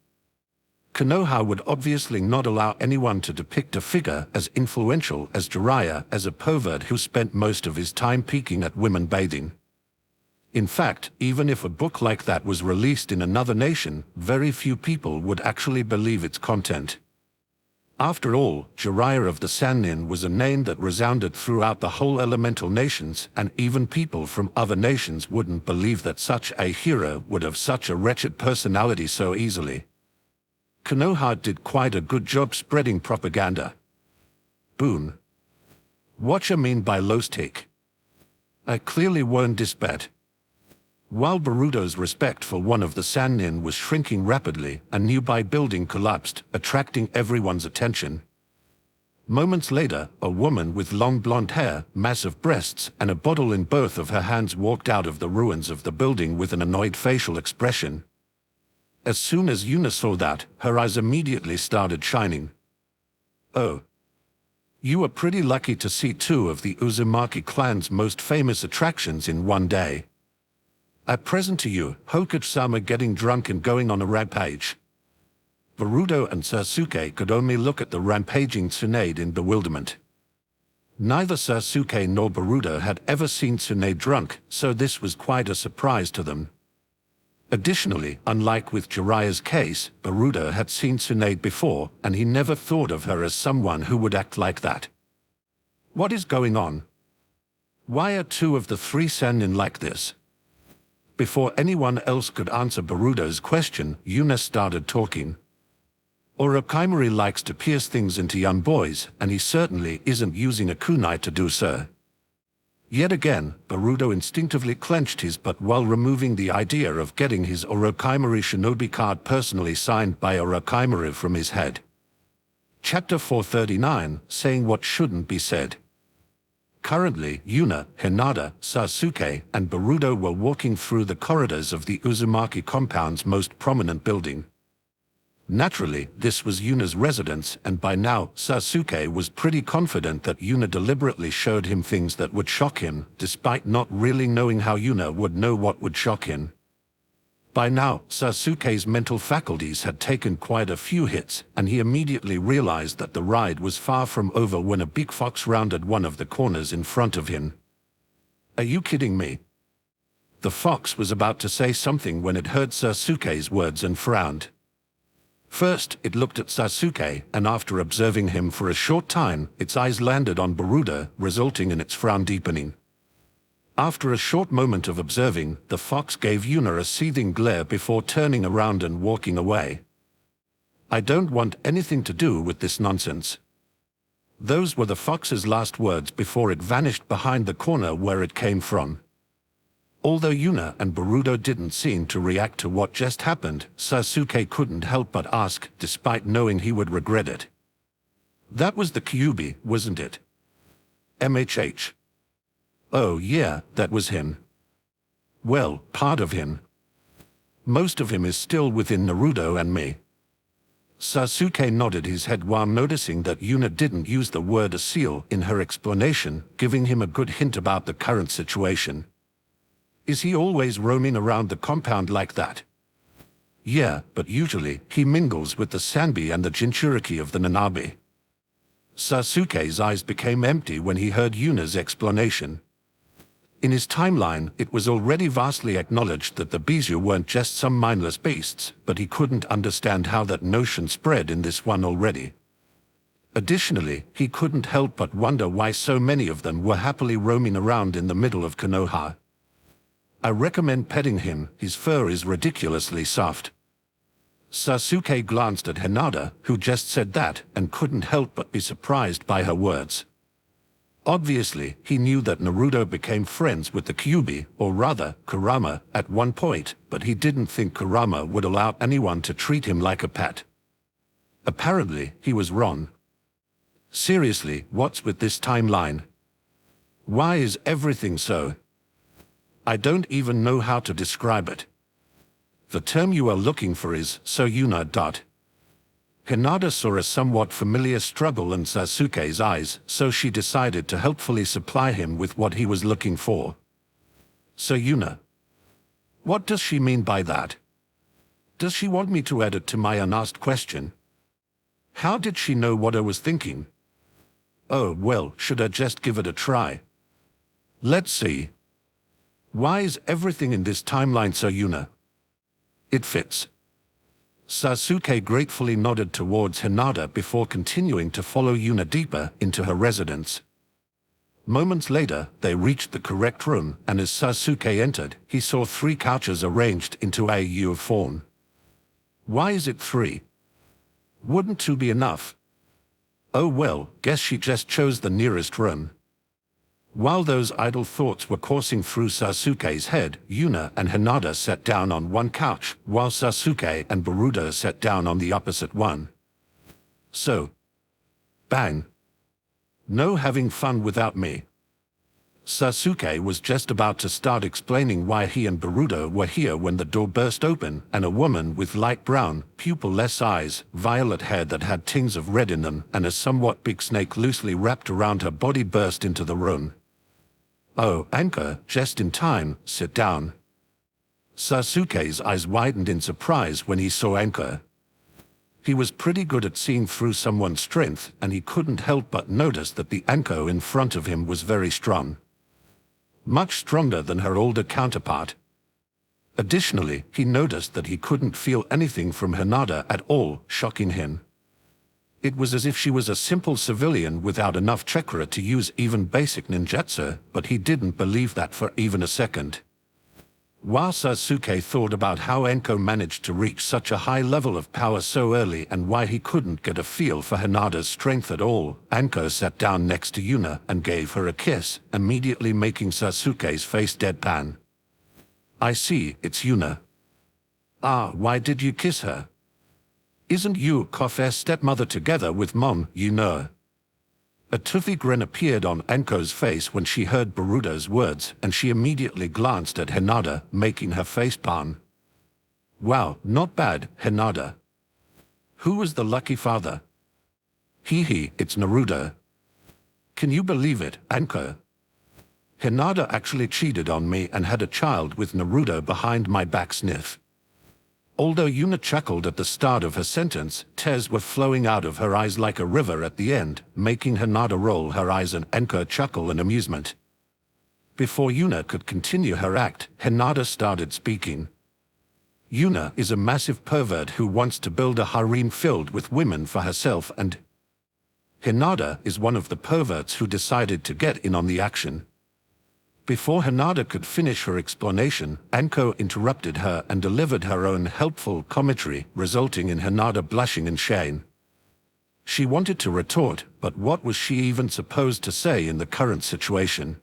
Konoha would obviously not allow anyone to depict a figure as influential as Jiraiya as a pervert who spent most of his time peeking at women bathing. In fact, even if a book like that was released in another nation, very few people would actually believe its content. After all, Jiraiya of the Sannin was a name that resounded throughout the whole elemental nations, and even people from other nations wouldn't believe that such a hero would have such a wretched personality so easily. Konoha did quite a good job spreading propaganda. Boon. What you mean by low stick? I clearly won't disbet. While Boruto's respect for one of the Sannin was shrinking rapidly, a nearby building collapsed, attracting everyone's attention. Moments later, a woman with long blonde hair, massive breasts, and a bottle in both of her hands walked out of the ruins of the building with an annoyed facial expression. As soon as Yuna saw that, her eyes immediately started shining. Oh. You were pretty lucky to see two of the Uzumaki clan's most famous attractions in one day. I present to you, Hokage-sama getting drunk and going on a rampage. Boruto and Sasuke could only look at the rampaging Tsunade in bewilderment. Neither Sasuke nor Boruto had ever seen Tsunade drunk, so this was quite a surprise to them. Additionally, unlike with Jiraiya's case, Boruto had seen Tsunade before, and he never thought of her as someone who would act like that. What is going on? Why are two of the three Sannin like this? Before anyone else could answer Boruto's question, Yuna started talking. Orochimaru likes to pierce things into young boys, and he certainly isn't using a kunai to do so. Yet again, Boruto instinctively clenched his butt while removing the idea of getting his Orochimaru shinobi card personally signed by Orochimaru from his head. Chapter 439, Saying What Shouldn't Be Said. Currently, Yuna, Hinata, Sasuke, and Boruto were walking through the corridors of the Uzumaki compound's most prominent building. Naturally, this was Yuna's residence, and by now, Sasuke was pretty confident that Yuna deliberately showed him things that would shock him, despite not really knowing how Yuna would know what would shock him. By now, Sasuke's mental faculties had taken quite a few hits, and he immediately realized that the ride was far from over when a big fox rounded one of the corners in front of him. Are you kidding me? The fox was about to say something when it heard Sasuke's words and frowned. First, it looked at Sasuke, and after observing him for a short time, its eyes landed on Boruto, resulting in its frown deepening. After a short moment of observing, the fox gave Yuna a seething glare before turning around and walking away. I don't want anything to do with this nonsense. Those were the fox's last words before it vanished behind the corner where it came from. Although Yuna and Boruto didn't seem to react to what just happened, Sasuke couldn't help but ask, despite knowing he would regret it. That was the Kyuubi, wasn't it? MHH. Oh yeah, that was him. Well, part of him. Most of him is still within Naruto and me. Sasuke nodded his head while noticing that Yuna didn't use the word seal in her explanation, giving him a good hint about the current situation. Is he always roaming around the compound like that? Yeah, but usually he mingles with the Sanbi and the Jinchuriki of the Nanabe. Sasuke's eyes became empty when he heard Yuna's explanation. In his timeline, it was already vastly acknowledged that the Bijou weren't just some mindless beasts, but he couldn't understand how that notion spread in this one already. Additionally, he couldn't help but wonder why so many of them were happily roaming around in the middle of Konoha. I recommend petting him, his fur is ridiculously soft. Sasuke glanced at Hinata, who just said that, and couldn't help but be surprised by her words. Obviously, he knew that Naruto became friends with the Kyuubi, or rather, Kurama, at one point, but he didn't think Kurama would allow anyone to treat him like a pet. Apparently, he was wrong. Seriously, what's with this timeline? Why is everything so? I don't even know how to describe it. The term you are looking for is so Yuna. Hinata saw a somewhat familiar struggle in Sasuke's eyes, so she decided to helpfully supply him with what he was looking for. So Yuna. What does she mean by that? Does she want me to add it to my unasked question? How did she know what I was thinking? Oh well, should I just give it a try? Let's see. Why is everything in this timeline so Yuna? It fits. Sasuke gratefully nodded towards Hinata before continuing to follow Yuna deeper into her residence. Moments later, they reached the correct room, and as Sasuke entered, he saw 3 couches arranged into a U form. Why is it 3? Wouldn't 2 be enough? Oh well, guess she just chose the nearest room. While those idle thoughts were coursing through Sasuke's head, Yuna and Hinata sat down on one couch, while Sasuke and Boruto sat down on the opposite one. So. Bang. No having fun without me. Sasuke was just about to start explaining why he and Boruto were here when the door burst open, and a woman with light brown, pupil-less eyes, violet hair that had tints of red in them, and a somewhat big snake loosely wrapped around her body burst into the room. Oh, Anko, just in time, sit down. Sasuke's eyes widened in surprise when he saw Anko. He was pretty good at seeing through someone's strength, and he couldn't help but notice that the Anko in front of him was very strong. Much stronger than her older counterpart. Additionally, he noticed that he couldn't feel anything from Hinata at all, shocking him. It was as if she was a simple civilian without enough chakra to use even basic ninjutsu, but he didn't believe that for even a second. While Sasuke thought about how Anko managed to reach such a high level of power so early and why he couldn't get a feel for Hinata's strength at all, Anko sat down next to Yuna and gave her a kiss, immediately making Sasuke's face deadpan. I see, it's Yuna. Ah, why did you kiss her? Isn't you Kofe's stepmother together with Mom, you know? A toothy grin appeared on Anko's face when she heard Boruto's words, and she immediately glanced at Hinata, making her face palm. Wow, not bad, Hinata. Who was the lucky father? Hee, it's Naruto. Can you believe it, Anko? Hinata actually cheated on me and had a child with Naruto behind my back sniff. Although Yuna chuckled at the start of her sentence, tears were flowing out of her eyes like a river at the end, making Hinata roll her eyes and Anko chuckle in amusement. Before Yuna could continue her act, Hinata started speaking. Yuna is a massive pervert who wants to build a harem filled with women for herself, and Hinata is one of the perverts who decided to get in on the action. Before Hinata could finish her explanation, Anko interrupted her and delivered her own helpful commentary, resulting in Hinata blushing in shame. She wanted to retort, but what was she even supposed to say in the current situation?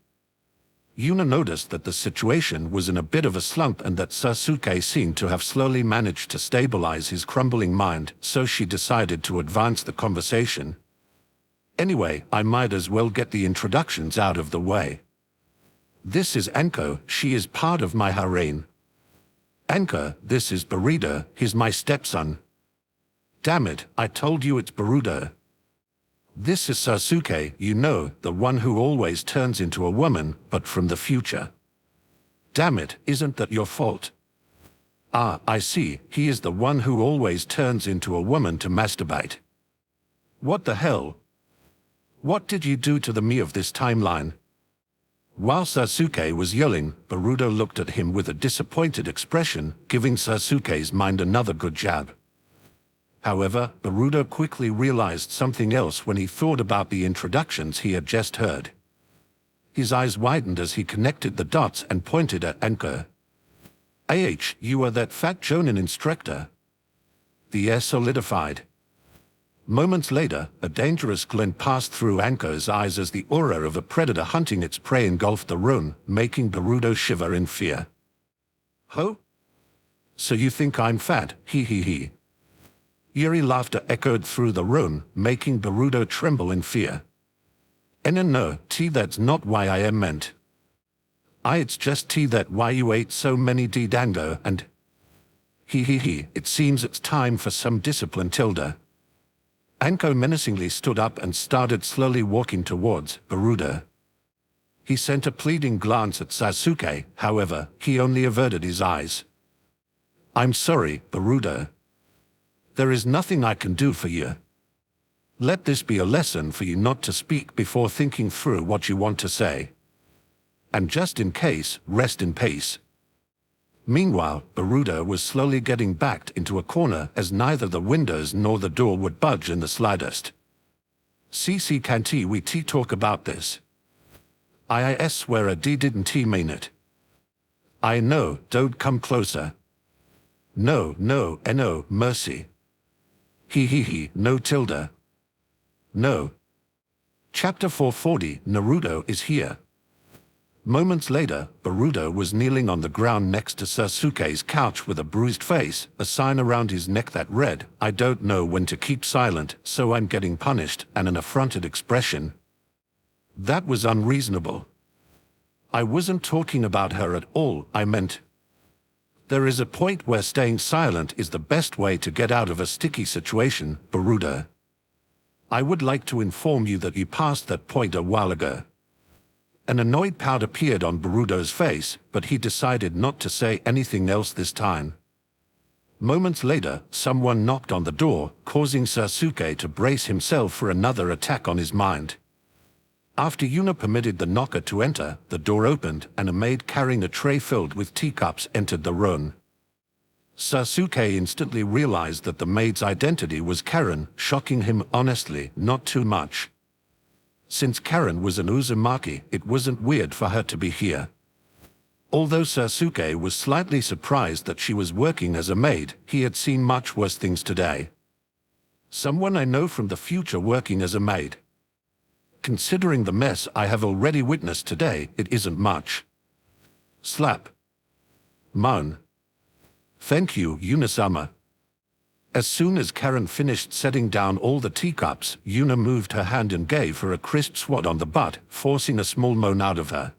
Yuna noticed that the situation was in a bit of a slump and that Sasuke seemed to have slowly managed to stabilize his crumbling mind, so she decided to advance the conversation. Anyway, I might as well get the introductions out of the way. This is Anko, she is part of my harem. Anko, this is Boruto, he's my stepson. Damn it, I told you it's Boruto. This is Sasuke, you know, the one who always turns into a woman, but from the future. Damn it, isn't that your fault? Ah, I see, he is the one who always turns into a woman to masturbate. What the hell? What did you do to the me of this timeline? While Sasuke was yelling, Boruto looked at him with a disappointed expression, giving Sasuke's mind another good jab. However, Boruto quickly realized something else when he thought about the introductions he had just heard. His eyes widened as he connected the dots and pointed at Anko. You are that fat Jonin instructor. The air solidified. Moments later, a dangerous glint passed through Anko's eyes as the aura of a predator hunting its prey engulfed the room, making Boruto shiver in fear. Ho? So you think I'm fat, hee hee hee. Eerie laughter echoed through the room, making Boruto tremble in fear. No, that's not why I am meant. It's just that why you ate so many dango and... Hee hee hee, it seems it's time for some discipline, Tilda. Anko menacingly stood up and started slowly walking towards Boruto. He sent a pleading glance at Sasuke, however, he only averted his eyes. I'm sorry, Boruto. There is nothing I can do for you. Let this be a lesson for you not to speak before thinking through what you want to say. And just in case, rest in peace. Meanwhile, Boruto was slowly getting backed into a corner as neither the windows nor the door would budge in the slightest. CC can't we talk about this? I swear didn't mean it. I know, don't come closer. No, mercy. Hee hee hee, no Tilda. No. Chapter 440, Naruto is here. Moments later, Boruto was kneeling on the ground next to Sasuke's couch with a bruised face, a sign around his neck that read, I don't know when to keep silent, so I'm getting punished, and an affronted expression. That was unreasonable. I wasn't talking about her at all, I meant... There is a point where staying silent is the best way to get out of a sticky situation, Boruto. I would like to inform you that you passed that point a while ago. An annoyed pout appeared on Boruto's face, but he decided not to say anything else this time. Moments later, someone knocked on the door, causing Sasuke to brace himself for another attack on his mind. After Yuna permitted the knocker to enter, the door opened and a maid carrying a tray filled with teacups entered the room. Sasuke instantly realized that the maid's identity was Karen, shocking him honestly, not too much. Since Karen was an Uzumaki, it wasn't weird for her to be here. Although Sasuke was slightly surprised that she was working as a maid, he had seen much worse things today. Someone I know from the future working as a maid. Considering the mess I have already witnessed today, it isn't much. Slap. Moan. Thank you, Yuna-sama. As soon as Karen finished setting down all the teacups, Yuna moved her hand and gave her a crisp swat on the butt, forcing a small moan out of her.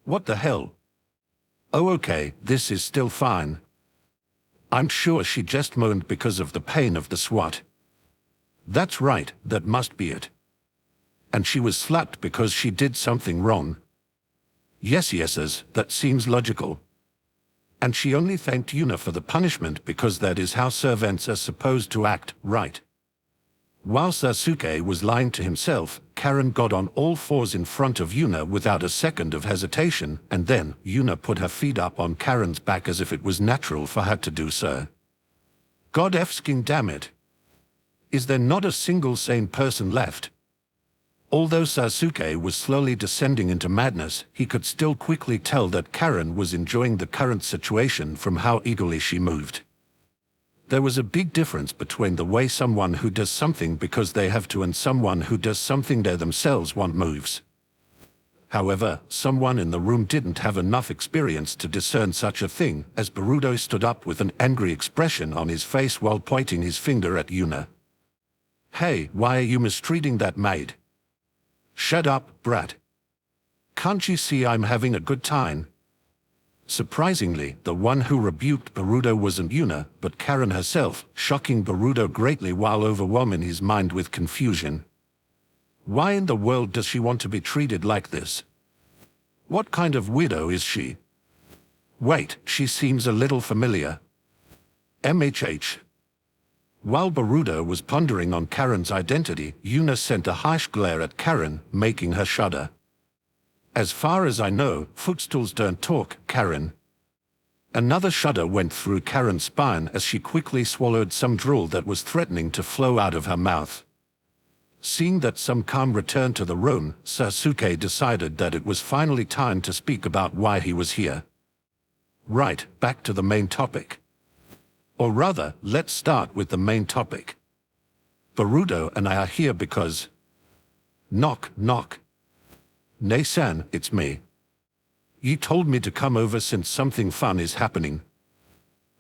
What the hell? Oh okay, this is still fine. I'm sure she just moaned because of the pain of the swat. That's right, that must be it. And she was slapped because she did something wrong. Yes, that seems logical. And she only thanked Yuna for the punishment because that is how servants are supposed to act, right? While Sasuke was lying to himself, Karen got on all fours in front of Yuna without a second of hesitation, and then Yuna put her feet up on Karen's back as if it was natural for her to do so. God f-sking damn it. Is there not a single sane person left? Although Sasuke was slowly descending into madness, he could still quickly tell that Karen was enjoying the current situation from how eagerly she moved. There was a big difference between the way someone who does something because they have to and someone who does something they themselves want moves. However, someone in the room didn't have enough experience to discern such a thing, as Boruto stood up with an angry expression on his face while pointing his finger at Yuna. "Hey, why are you mistreating that maid? Shut up, brat. Can't you see I'm having a good time?" Surprisingly, the one who rebuked Boruto wasn't Yuna, but Karen herself, shocking Boruto greatly while overwhelming his mind with confusion. Why in the world does she want to be treated like this? What kind of widow is she? Wait, she seems a little familiar. MHH. While Boruto was pondering on Karen's identity, Yuna sent a harsh glare at Karen, making her shudder. "As far as I know, footstools don't talk, Karen." Another shudder went through Karen's spine as she quickly swallowed some drool that was threatening to flow out of her mouth. Seeing that some calm returned to the room, Sasuke decided that it was finally time to speak about why he was here. Right, back to the main topic. Or rather, let's start with the main topic. Boruto and I are here because... Knock, knock. "Nei-san, it's me. You told me to come over since something fun is happening.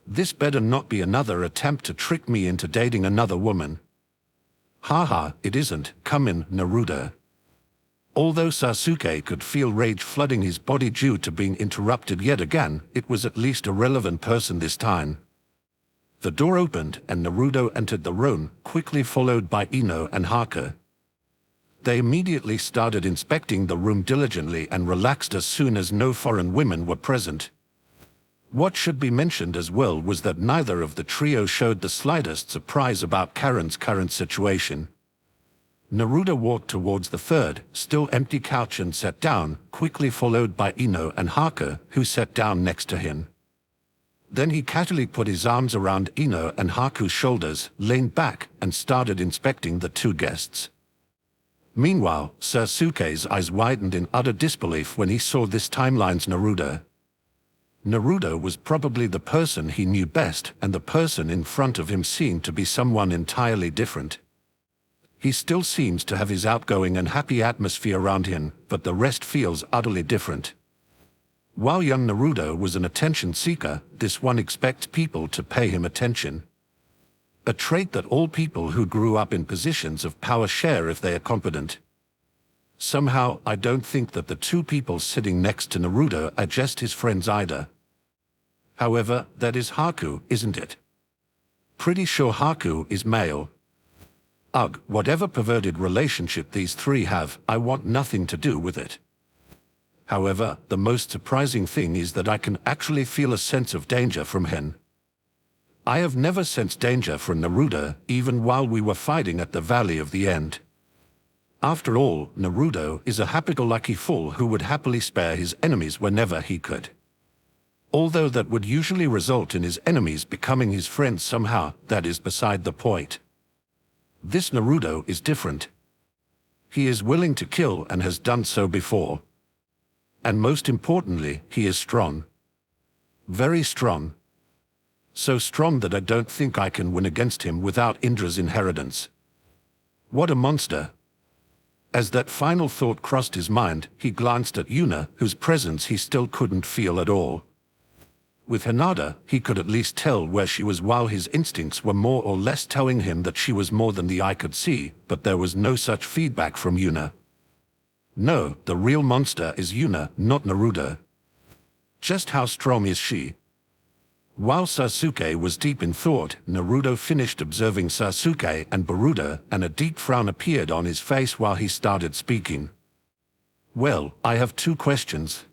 This better not be another attempt to trick me into dating another woman." "Haha, it isn't. Come in, Naruto." Although Sasuke could feel rage flooding his body due to being interrupted yet again, it was at least a relevant person this time. The door opened and Naruto entered the room, quickly followed by Ino and Haku. They immediately started inspecting the room diligently and relaxed as soon as no foreign women were present. What should be mentioned as well was that neither of the trio showed the slightest surprise about Karen's current situation. Naruto walked towards the third, still empty couch and sat down, quickly followed by Ino and Haku, who sat down next to him. Then he casually put his arms around Ino and Haku's shoulders, leaned back, and started inspecting the two guests. Meanwhile, Sasuke's eyes widened in utter disbelief when he saw this timeline's Naruto. Naruto was probably the person he knew best, and the person in front of him seemed to be someone entirely different. He still seems to have his outgoing and happy atmosphere around him, but the rest feels utterly different. While young Naruto was an attention seeker, this one expects people to pay him attention. A trait that all people who grew up in positions of power share if they are competent. Somehow, I don't think that the two people sitting next to Naruto are just his friends either. However, that is Haku, isn't it? Pretty sure Haku is male. Ugh, whatever perverted relationship these three have, I want nothing to do with it. However, the most surprising thing is that I can actually feel a sense of danger from him. I have never sensed danger from Naruto, even while we were fighting at the Valley of the End. After all, Naruto is a happy-go-lucky fool who would happily spare his enemies whenever he could. Although that would usually result in his enemies becoming his friends somehow, that is beside the point. This Naruto is different. He is willing to kill and has done so before. And most importantly, he is strong. Very strong. So strong that I don't think I can win against him without Indra's inheritance. What a monster. As that final thought crossed his mind, he glanced at Yuna, whose presence he still couldn't feel at all. With Hinata, he could at least tell where she was while his instincts were more or less telling him that she was more than the eye could see, but there was no such feedback from Yuna. No, the real monster is Yuna, not Naruto. Just how strong is she? While Sasuke was deep in thought, Naruto finished observing Sasuke and Boruto, and a deep frown appeared on his face while he started speaking. Well, I have two questions.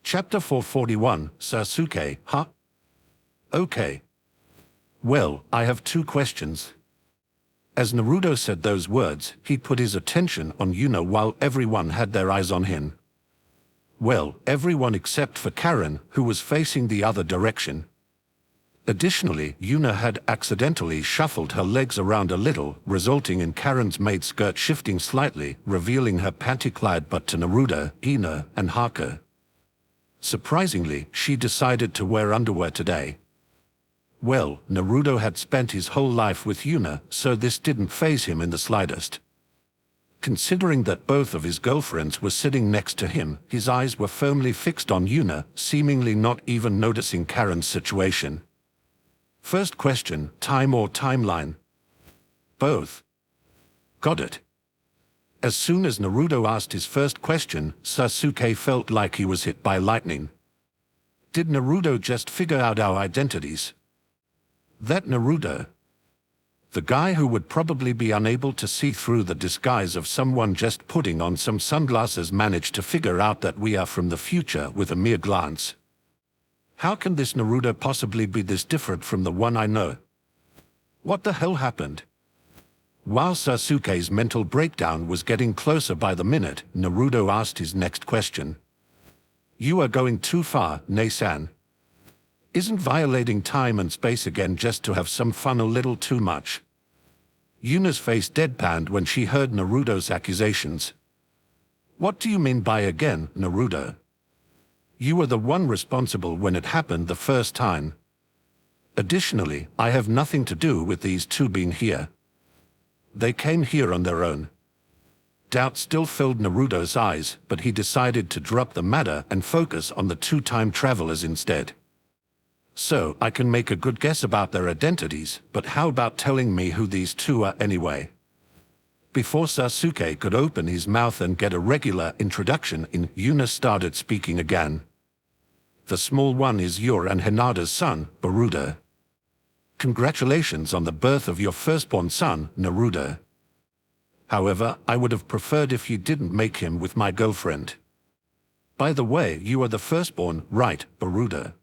Chapter 441, Sasuke, huh? Okay. Well, I have two questions. As Naruto said those words, he put his attention on Yuna while everyone had their eyes on him. Well, everyone except for Karen, who was facing the other direction. Additionally, Yuna had accidentally shuffled her legs around a little, resulting in Karen's maid skirt shifting slightly, revealing her panty-clad butt to Naruto, Ina, and Haku. Surprisingly, she decided to wear underwear today. Well, Naruto had spent his whole life with Yuna, so this didn't faze him in the slightest. Considering that both of his girlfriends were sitting next to him, his eyes were firmly fixed on Yuna, seemingly not even noticing Karen's situation. First question, time or timeline? Both. Got it. As soon as Naruto asked his first question, Sasuke felt like he was hit by lightning. Did Naruto just figure out our identities? That Naruto? The guy who would probably be unable to see through the disguise of someone just putting on some sunglasses managed to figure out that we are from the future with a mere glance. How can this Naruto possibly be this different from the one I know? What the hell happened? While Sasuke's mental breakdown was getting closer by the minute, Naruto asked his next question. You are going too far, Nei-san. Isn't violating time and space again just to have some fun a little too much? Yuna's face deadpanned when she heard Naruto's accusations. What do you mean by again, Naruto? You were the one responsible when it happened the first time. Additionally, I have nothing to do with these two being here. They came here on their own. Doubt still filled Naruto's eyes, but he decided to drop the matter and focus on the two time travelers instead. So, I can make a good guess about their identities, but how about telling me who these two are anyway? Before Sasuke could open his mouth and get a regular introduction in, Yuna started speaking again. The small one is your and Hinata's son, Boruto. Congratulations on the birth of your firstborn son, Naruto. However, I would have preferred if you didn't make him with my girlfriend. By the way, you are the firstborn, right, Boruto?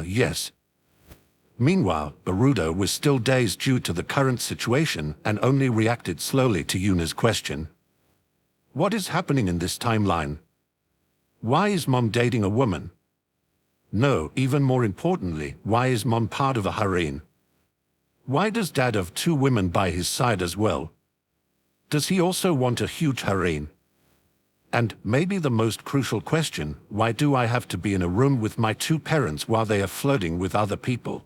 Yes. Meanwhile, Boruto was still dazed due to the current situation and only reacted slowly to Yuna's question. What is happening in this timeline? Why is Mom dating a woman? No, even more importantly, why is Mom part of a harem? Why does Dad have two women by his side as well? Does he also want a huge harem? And, maybe the most crucial question, why do I have to be in a room with my two parents while they are flirting with other people?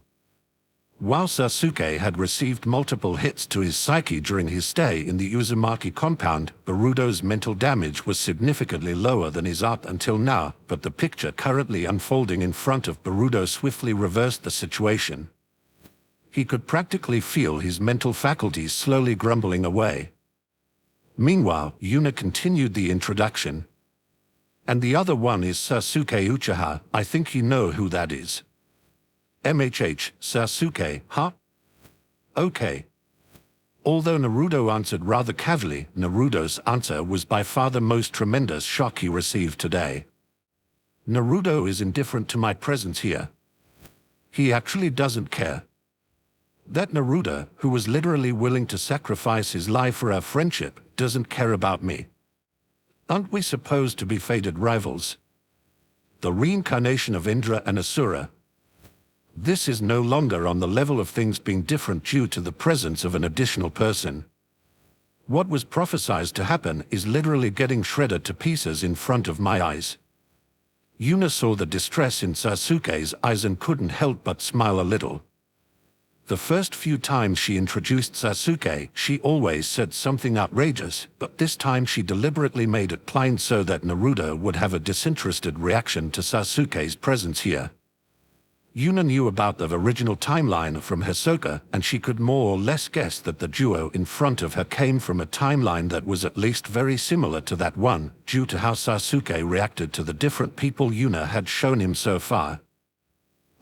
While Sasuke had received multiple hits to his psyche during his stay in the Uzumaki compound, Boruto's mental damage was significantly lower than his up until now, but the picture currently unfolding in front of Boruto swiftly reversed the situation. He could practically feel his mental faculties slowly grumbling away. Meanwhile, Yuna continued the introduction. And the other one is Sasuke Uchiha, I think you know who that is. MHH, Sasuke, huh? Okay. Although Naruto answered rather cavalierly, Naruto's answer was by far the most tremendous shock he received today. Naruto is indifferent to my presence here. He actually doesn't care. That Naruto, who was literally willing to sacrifice his life for our friendship, doesn't care about me. Aren't we supposed to be fated rivals? The reincarnation of Indra and Asura. This is no longer on the level of things being different due to the presence of an additional person. What was prophesied to happen is literally getting shredded to pieces in front of my eyes. Yuna saw the distress in Sasuke's eyes and couldn't help but smile a little. The first few times she introduced Sasuke, she always said something outrageous, but this time she deliberately made it plain so that Naruto would have a disinterested reaction to Sasuke's presence here. Yuna knew about the original timeline from Hisoka, and she could more or less guess that the duo in front of her came from a timeline that was at least very similar to that one, due to how Sasuke reacted to the different people Yuna had shown him so far.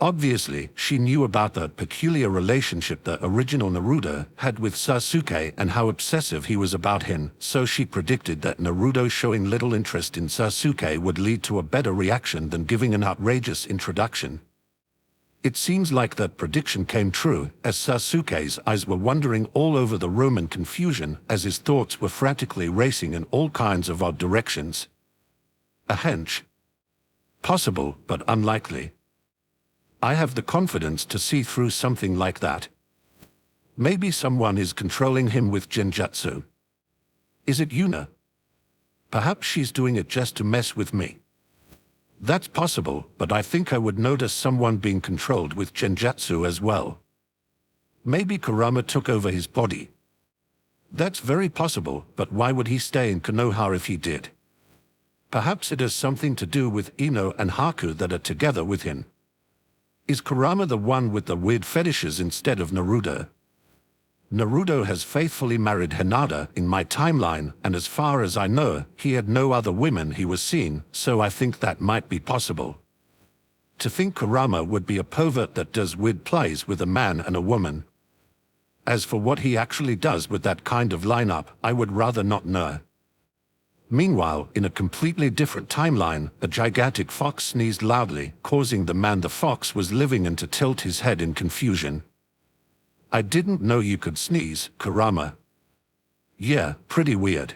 Obviously, she knew about the peculiar relationship the original Naruto had with Sasuke and how obsessive he was about him, so she predicted that Naruto showing little interest in Sasuke would lead to a better reaction than giving an outrageous introduction. It seems like that prediction came true, as Sasuke's eyes were wandering all over the room in confusion as his thoughts were frantically racing in all kinds of odd directions. A hunch. Possible, but unlikely. I have the confidence to see through something like that. Maybe someone is controlling him with genjutsu. Is it Yuna? Perhaps she's doing it just to mess with me. That's possible, but I think I would notice someone being controlled with genjutsu as well. Maybe Kurama took over his body. That's very possible, but why would he stay in Konoha if he did? Perhaps it has something to do with Ino and Haku that are together with him. Is Kurama the one with the weird fetishes instead of Naruto? Naruto has faithfully married Hinata in my timeline, and as far as I know, he had no other women he was seeing, so I think that might be possible. To think Kurama would be a pervert that does weird plays with a man and a woman. As for what he actually does with that kind of lineup, I would rather not know. Meanwhile, in a completely different timeline, a gigantic fox sneezed loudly, causing the man the fox was living in to tilt his head in confusion. I didn't know you could sneeze, Kurama. Yeah, pretty weird.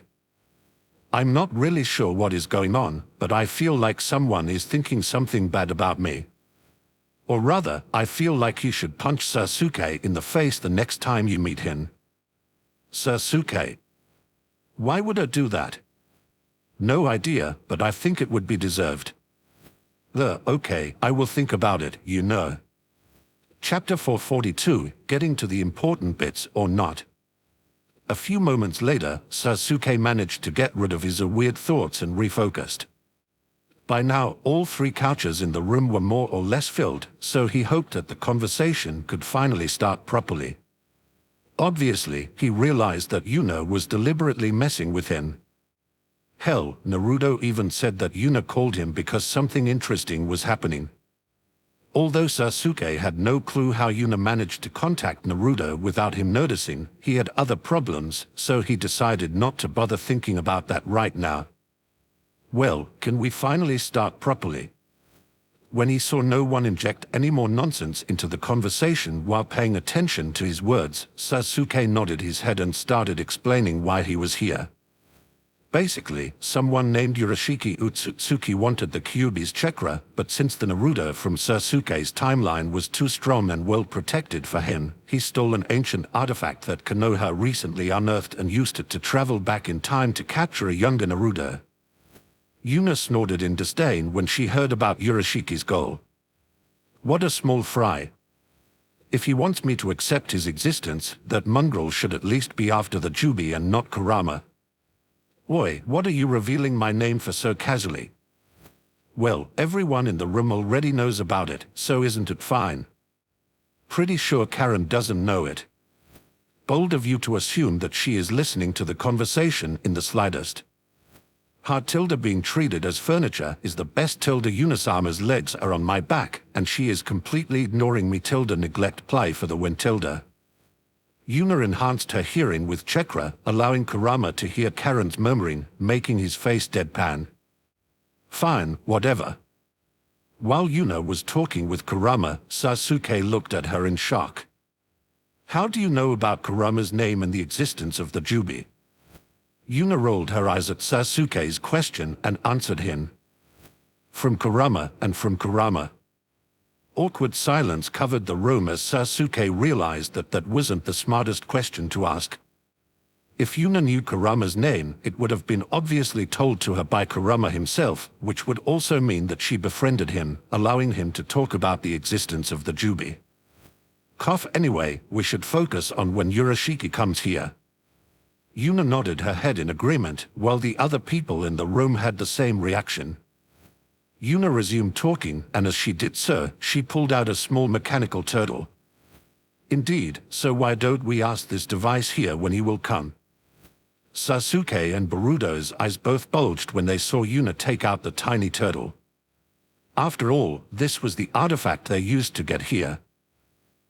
I'm not really sure what is going on, but I feel like someone is thinking something bad about me. Or rather, I feel like you should punch Sasuke in the face the next time you meet him. Sasuke? Why would I do that? No idea, but I think it would be deserved. Okay, I will think about it, you know. Chapter 442, getting to the important bits or not. A few moments later, Sasuke managed to get rid of his weird thoughts and refocused. By now, all three couches in the room were more or less filled, so he hoped that the conversation could finally start properly. Obviously, he realized that Yuna was deliberately messing with him. Hell, Naruto even said that Yuna called him because something interesting was happening. Although Sasuke had no clue how Yuna managed to contact Naruto without him noticing, he had other problems, so he decided not to bother thinking about that right now. Well, can we finally start properly? When he saw no one inject any more nonsense into the conversation while paying attention to his words, Sasuke nodded his head and started explaining why he was here. Basically, someone named Urashiki Utsutsuki wanted the Kyuubi's chakra, but since the Naruto from Sasuke's timeline was too strong and well protected for him, he stole an ancient artifact that Konoha recently unearthed and used it to travel back in time to capture a younger Naruto. Yuna snorted in disdain when she heard about Urashiki's goal. What a small fry. If he wants me to accept his existence, that mongrel should at least be after the Jubi and not Kurama. Oi, what are you revealing my name for so casually? Well, everyone in the room already knows about it, so isn't it fine? Pretty sure Karen doesn't know it. Bold of you to assume that she is listening to the conversation in the slightest. Her Tilda being treated as furniture is the best Tilda. Unisama's legs are on my back, and she is completely ignoring me. Tilda neglect play for the win. Tilda. Yuna enhanced her hearing with chakra, allowing Kurama to hear Karen's murmuring, making his face deadpan. Fine, whatever. While Yuna was talking with Kurama, Sasuke looked at her in shock. How do you know about Kurama's name and the existence of the Jubi? Yuna rolled her eyes at Sasuke's question and answered him. From Kurama and from Kurama. Awkward silence covered the room as Sasuke realized that that wasn't the smartest question to ask. If Yuna knew Kurama's name, it would have been obviously told to her by Kurama himself, which would also mean that she befriended him, allowing him to talk about the existence of the Jubi. Anyway, we should focus on when Urashiki comes here. Yuna nodded her head in agreement, while the other people in the room had the same reaction. Yuna resumed talking, and as she did so, she pulled out a small mechanical turtle. Indeed, so why don't we ask this device here when he will come? Sasuke and Boruto's eyes both bulged when they saw Yuna take out the tiny turtle. After all, this was the artifact they used to get here.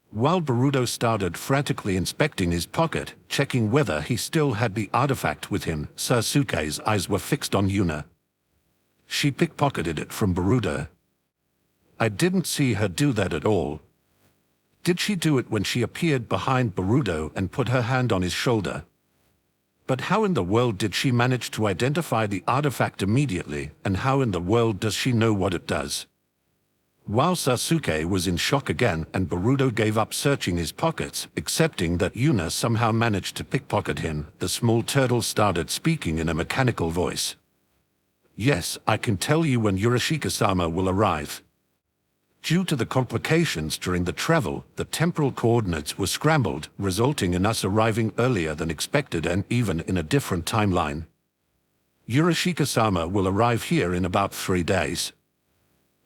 While Boruto started frantically inspecting his pocket, checking whether he still had the artifact with him, Sasuke's eyes were fixed on Yuna. She pickpocketed it from Boruto. I didn't see her do that at all. Did she do it when she appeared behind Boruto and put her hand on his shoulder? But how in the world did she manage to identify the artifact immediately, and how in the world does she know what it does? While Sasuke was in shock again and Boruto gave up searching his pockets, accepting that Yuna somehow managed to pickpocket him, the small turtle started speaking in a mechanical voice. "Yes, I can tell you when Urashika-sama will arrive. Due to the complications during the travel, the temporal coordinates were scrambled, resulting in us arriving earlier than expected and even in a different timeline. Urashika-sama will arrive here in about 3 days."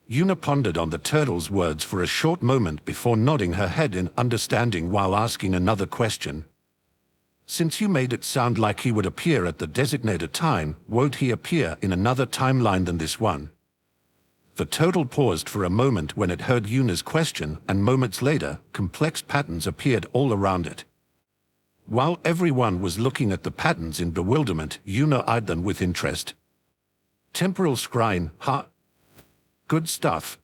Yuna pondered on the turtle's words for a short moment before nodding her head in understanding while asking another question. "Since you made it sound like he would appear at the designated time, won't he appear in another timeline than this one?" The turtle paused for a moment when it heard Yuna's question, and moments later, complex patterns appeared all around it. While everyone was looking at the patterns in bewilderment, Yuna eyed them with interest. "Temporal scrying, huh? Good stuff.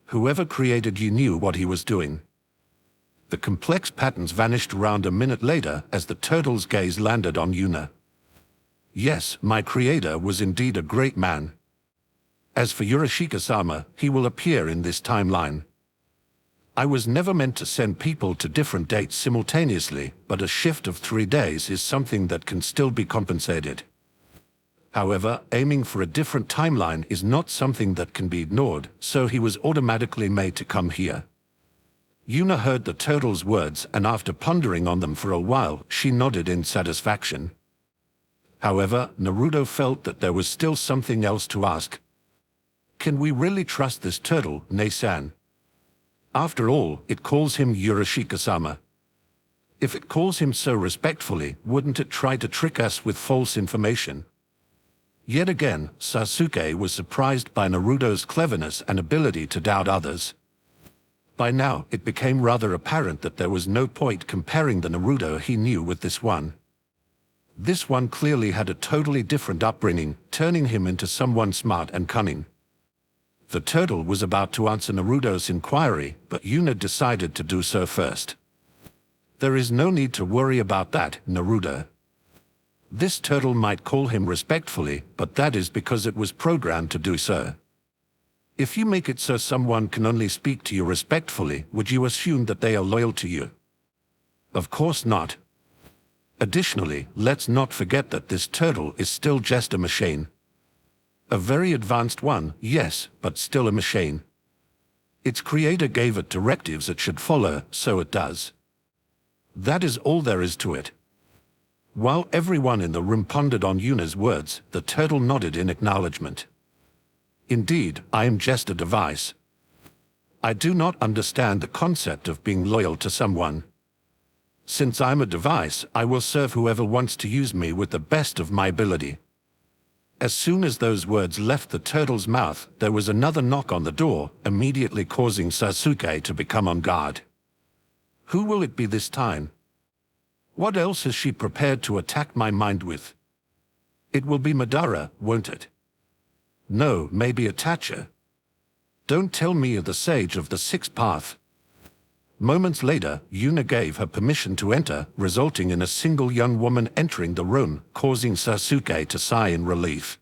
Whoever created you knew what he was doing." The complex patterns vanished around a minute later as the turtle's gaze landed on Yuna. "Yes, my creator was indeed a great man. As for Urashika-sama, he will appear in this timeline. I was never meant to send people to different dates simultaneously, but a shift of 3 days is something that can still be compensated. However, aiming for a different timeline is not something that can be ignored, so he was automatically made to come here." Yuna heard the turtle's words, and after pondering on them for a while, she nodded in satisfaction. However, Naruto felt that there was still something else to ask. "Can we really trust this turtle, Ne-san? After all, it calls him Urashika-sama. If it calls him so respectfully, wouldn't it try to trick us with false information?" Yet again, Sasuke was surprised by Naruto's cleverness and ability to doubt others. By now, it became rather apparent that there was no point comparing the Naruto he knew with this one. This one clearly had a totally different upbringing, turning him into someone smart and cunning. The turtle was about to answer Naruto's inquiry, but Yuna decided to do so first. "There is no need to worry about that, Naruto. This turtle might call him respectfully, but that is because it was programmed to do so. If you make it so someone can only speak to you respectfully, would you assume that they are loyal to you? Of course not. Additionally, let's not forget that this turtle is still just a machine. A very advanced one, yes, but still a machine. Its creator gave it directives it should follow, so it does. That is all there is to it." While everyone in the room pondered on Yuna's words, the turtle nodded in acknowledgement. "Indeed, I am just a device. I do not understand the concept of being loyal to someone. Since I'm a device, I will serve whoever wants to use me with the best of my ability." As soon as those words left the turtle's mouth, there was another knock on the door, immediately causing Sasuke to become on guard. Who will it be this time? What else is she prepared to attack my mind with? It will be Madara, won't it? No, maybe Itachi. Don't tell me you're the sage of the sixth path. Moments later, Yuna gave her permission to enter, resulting in a single young woman entering the room, causing Sasuke to sigh in relief.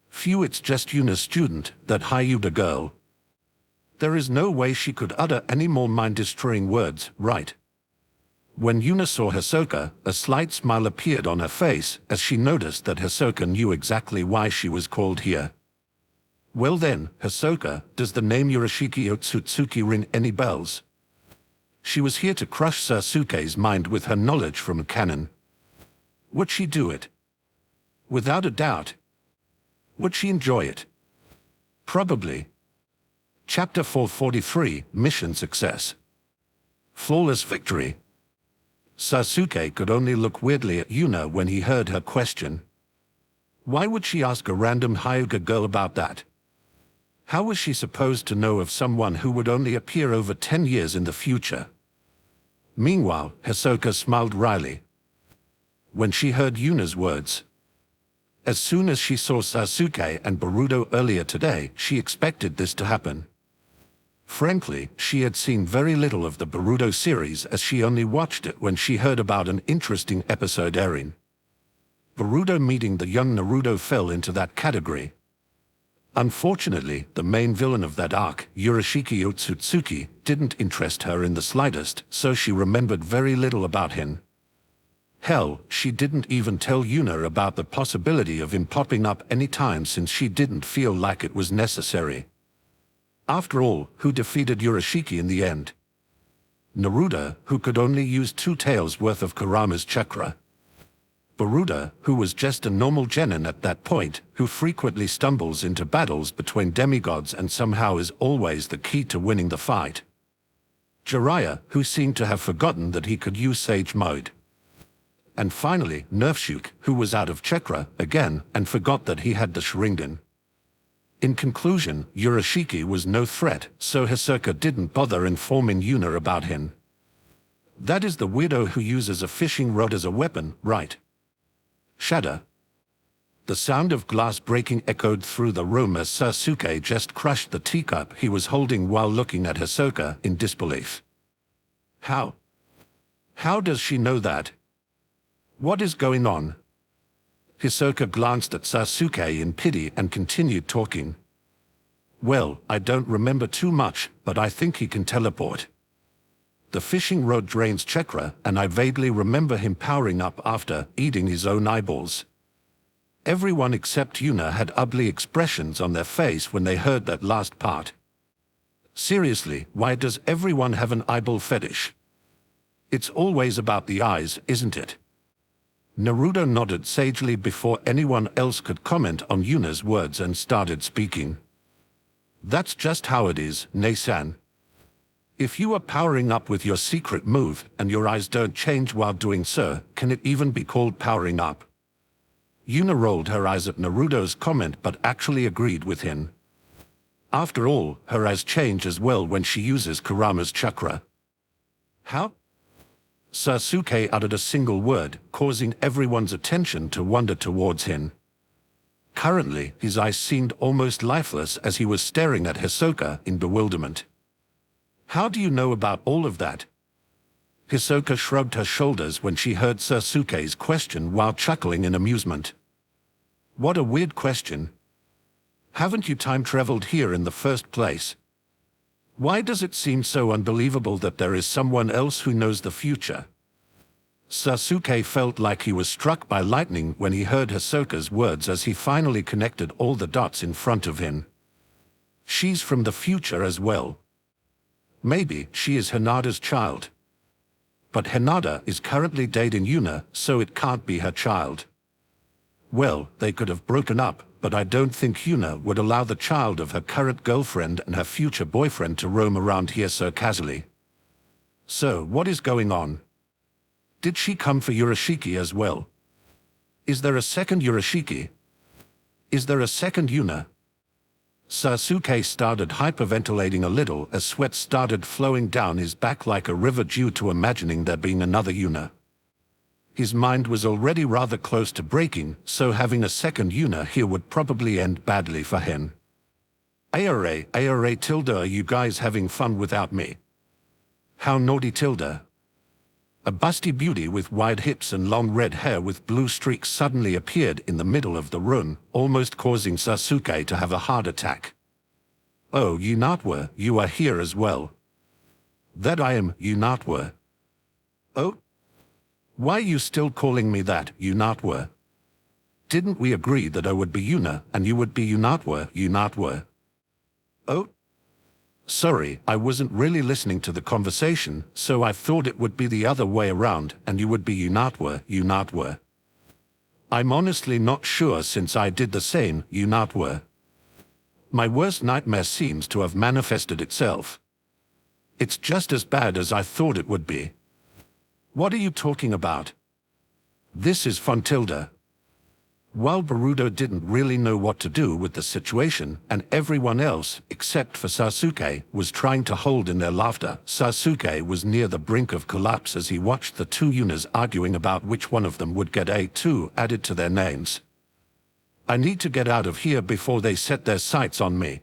Phew, it's just Yuna's student, that Hyuga girl. There is no way she could utter any more mind-destroying words, right? When Yuna saw Hisoka, a slight smile appeared on her face as she noticed that Hisoka knew exactly why she was called here. Well then, Hisoka, does the name Urashiki Otsutsuki ring any bells? She was here to crush Sasuke's mind with her knowledge from a canon. Would she do it? Without a doubt. Would she enjoy it? Probably. Chapter 443, Mission Success. Flawless Victory. Sasuke could only look weirdly at Yuna when he heard her question. Why would she ask a random Hyuga girl about that? How was she supposed to know of someone who would only appear over 10 years in the future? Meanwhile, Hisoka smiled wryly when she heard Yuna's words. As soon as she saw Sasuke and Boruto earlier today, she expected this to happen. Frankly, she had seen very little of the Boruto series as she only watched it when she heard about an interesting episode airing. Boruto meeting the young Naruto fell into that category. Unfortunately, the main villain of that arc, Urashiki Otsutsuki, didn't interest her in the slightest, so she remembered very little about him. Hell, she didn't even tell Yuna about the possibility of him popping up any time since she didn't feel like it was necessary. After all, who defeated Urashiki in the end? Naruto, who could only use 2 taels worth of Kurama's chakra. Boruto, who was just a normal genin at that point, who frequently stumbles into battles between demigods and somehow is always the key to winning the fight. Jiraiya, who seemed to have forgotten that he could use Sage Mode. And finally, Nerfshuk, who was out of chakra, again, and forgot that he had the Sharingan. In conclusion, Urashiki was no threat, so Hisoka didn't bother informing Yuna about him. That is the weirdo who uses a fishing rod as a weapon, right? Shudder. The sound of glass breaking echoed through the room as Sasuke just crushed the teacup he was holding while looking at Hisoka in disbelief. How? How does she know that? What is going on? Hisoka glanced at Sasuke in pity and continued talking. Well, I don't remember too much, but I think he can teleport. The fishing rod drains chakra, and I vaguely remember him powering up after eating his own eyeballs. Everyone except Yuna had ugly expressions on their face when they heard that last part. Seriously, why does everyone have an eyeball fetish? It's always about the eyes, isn't it? Naruto nodded sagely before anyone else could comment on Yuna's words and started speaking. That's just how it is, Nei-san. If you are powering up with your secret move and your eyes don't change while doing so, can it even be called powering up? Yuna rolled her eyes at Naruto's comment but actually agreed with him. After all, her eyes change as well when she uses Kurama's chakra. How? Sasuke uttered a single word, causing everyone's attention to wander towards him. Currently, his eyes seemed almost lifeless as he was staring at Hisoka in bewilderment. How do you know about all of that? Hisoka shrugged her shoulders when she heard Sasuke's question while chuckling in amusement. What a weird question. Haven't you time-traveled here in the first place? Why does it seem so unbelievable that there is someone else who knows the future? Sasuke felt like he was struck by lightning when he heard Hisoka's words as he finally connected all the dots in front of him. She's from the future as well. Maybe she is Hinata's child. But Hinata is currently dating Yuna, so it can't be her child. Well, they could have broken up, but I don't think Yuna would allow the child of her current girlfriend and her future boyfriend to roam around here so casually. So, what is going on? Did she come for Urashiki as well? Is there a second Urashiki? Is there a second Yuna? Sasuke started hyperventilating a little as sweat started flowing down his back like a river due to imagining there being another Yuna. His mind was already rather close to breaking, so having a second Yuna here would probably end badly for him. Ayare tilde, are you guys having fun without me? How naughty tilde. A busty beauty with wide hips and long red hair with blue streaks suddenly appeared in the middle of the room, almost causing Sasuke to have a heart attack. Oh, Yunatwa, you are here as well. That I am, Yunatwa. Oh? Why are you still calling me that, Yunatwa? Didn't we agree that I would be Yuna and you would be Yunatwa, Yunatwa? Oh? Sorry, I wasn't really listening to the conversation, so I thought it would be the other way around and you would be Yunatwa, Yunatwa. I'm honestly not sure since I did the same, Yunatwa. My worst nightmare seems to have manifested itself. It's just as bad as I thought it would be. What are you talking about? This is fun tilde. While Boruto didn't really know what to do with the situation, and everyone else, except for Sasuke, was trying to hold in their laughter, Sasuke was near the brink of collapse as he watched the two Yunas arguing about which one of them would get A2 added to their names. I need to get out of here before they set their sights on me.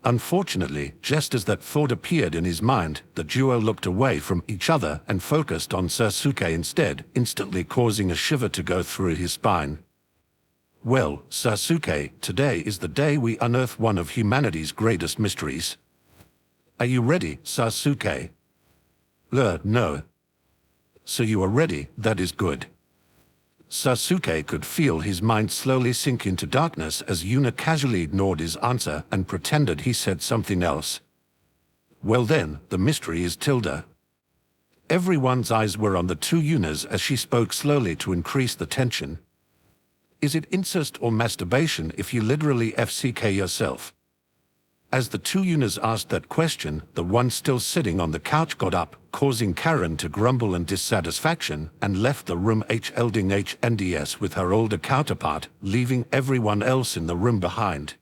Unfortunately, just as that thought appeared in his mind, the duo looked away from each other and focused on Sasuke instead, instantly causing a shiver to go through his spine. Well, Sasuke, today is the day we unearth one of humanity's greatest mysteries. Are you ready, Sasuke? No. So you are ready, that is good. Sasuke could feel his mind slowly sink into darkness as Yuna casually ignored his answer and pretended he said something else. Well then, the mystery is Tilda. Everyone's eyes were on the two Yunas as she spoke slowly to increase the tension. Is it incest or masturbation if you literally FCK yourself? As the two Yunas asked that question, the one still sitting on the couch got up, causing Karen to grumble in dissatisfaction, and left the room holding HNDS with her older counterpart, leaving everyone else in the room behind.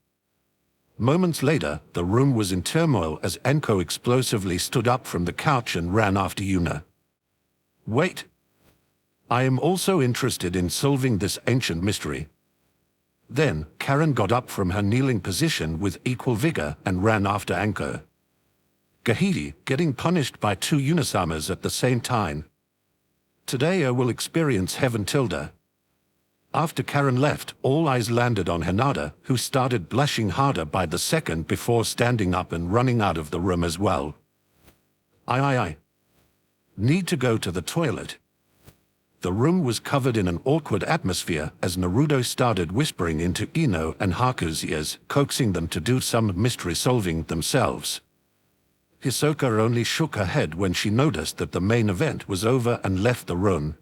Moments later, the room was in turmoil as Enko explosively stood up from the couch and ran after Yuna. Wait. I am also interested in solving this ancient mystery. Then, Karen got up from her kneeling position with equal vigor and ran after Anko. Gahidi, getting punished by two Unasamas at the same time. Today I will experience heaven Tilda. After Karen left, all eyes landed on Hinata, who started blushing harder by the second before standing up and running out of the room as well. I need to go to the toilet. The room was covered in an awkward atmosphere as Naruto started whispering into Ino and Haku's ears, coaxing them to do some mystery solving themselves. Hisoka only shook her head when she noticed that the main event was over and left the room.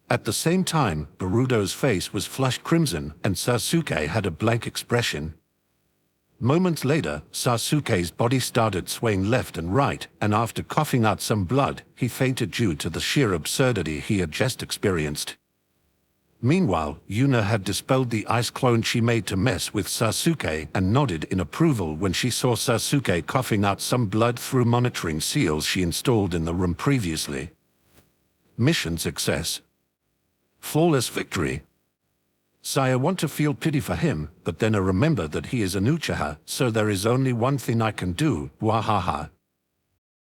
At the same time, Boruto's face was flushed crimson and Sasuke had a blank expression. Moments later, Sasuke's body started swaying left and right, and after coughing out some blood, he fainted due to the sheer absurdity he had just experienced. Meanwhile, Yuna had dispelled the ice clone she made to mess with Sasuke and nodded in approval when she saw Sasuke coughing out some blood through monitoring seals she installed in the room previously. Mission success. Flawless victory. I want to feel pity for him, but then I remember that he is an Uchiha, so there is only one thing I can do, wahaha.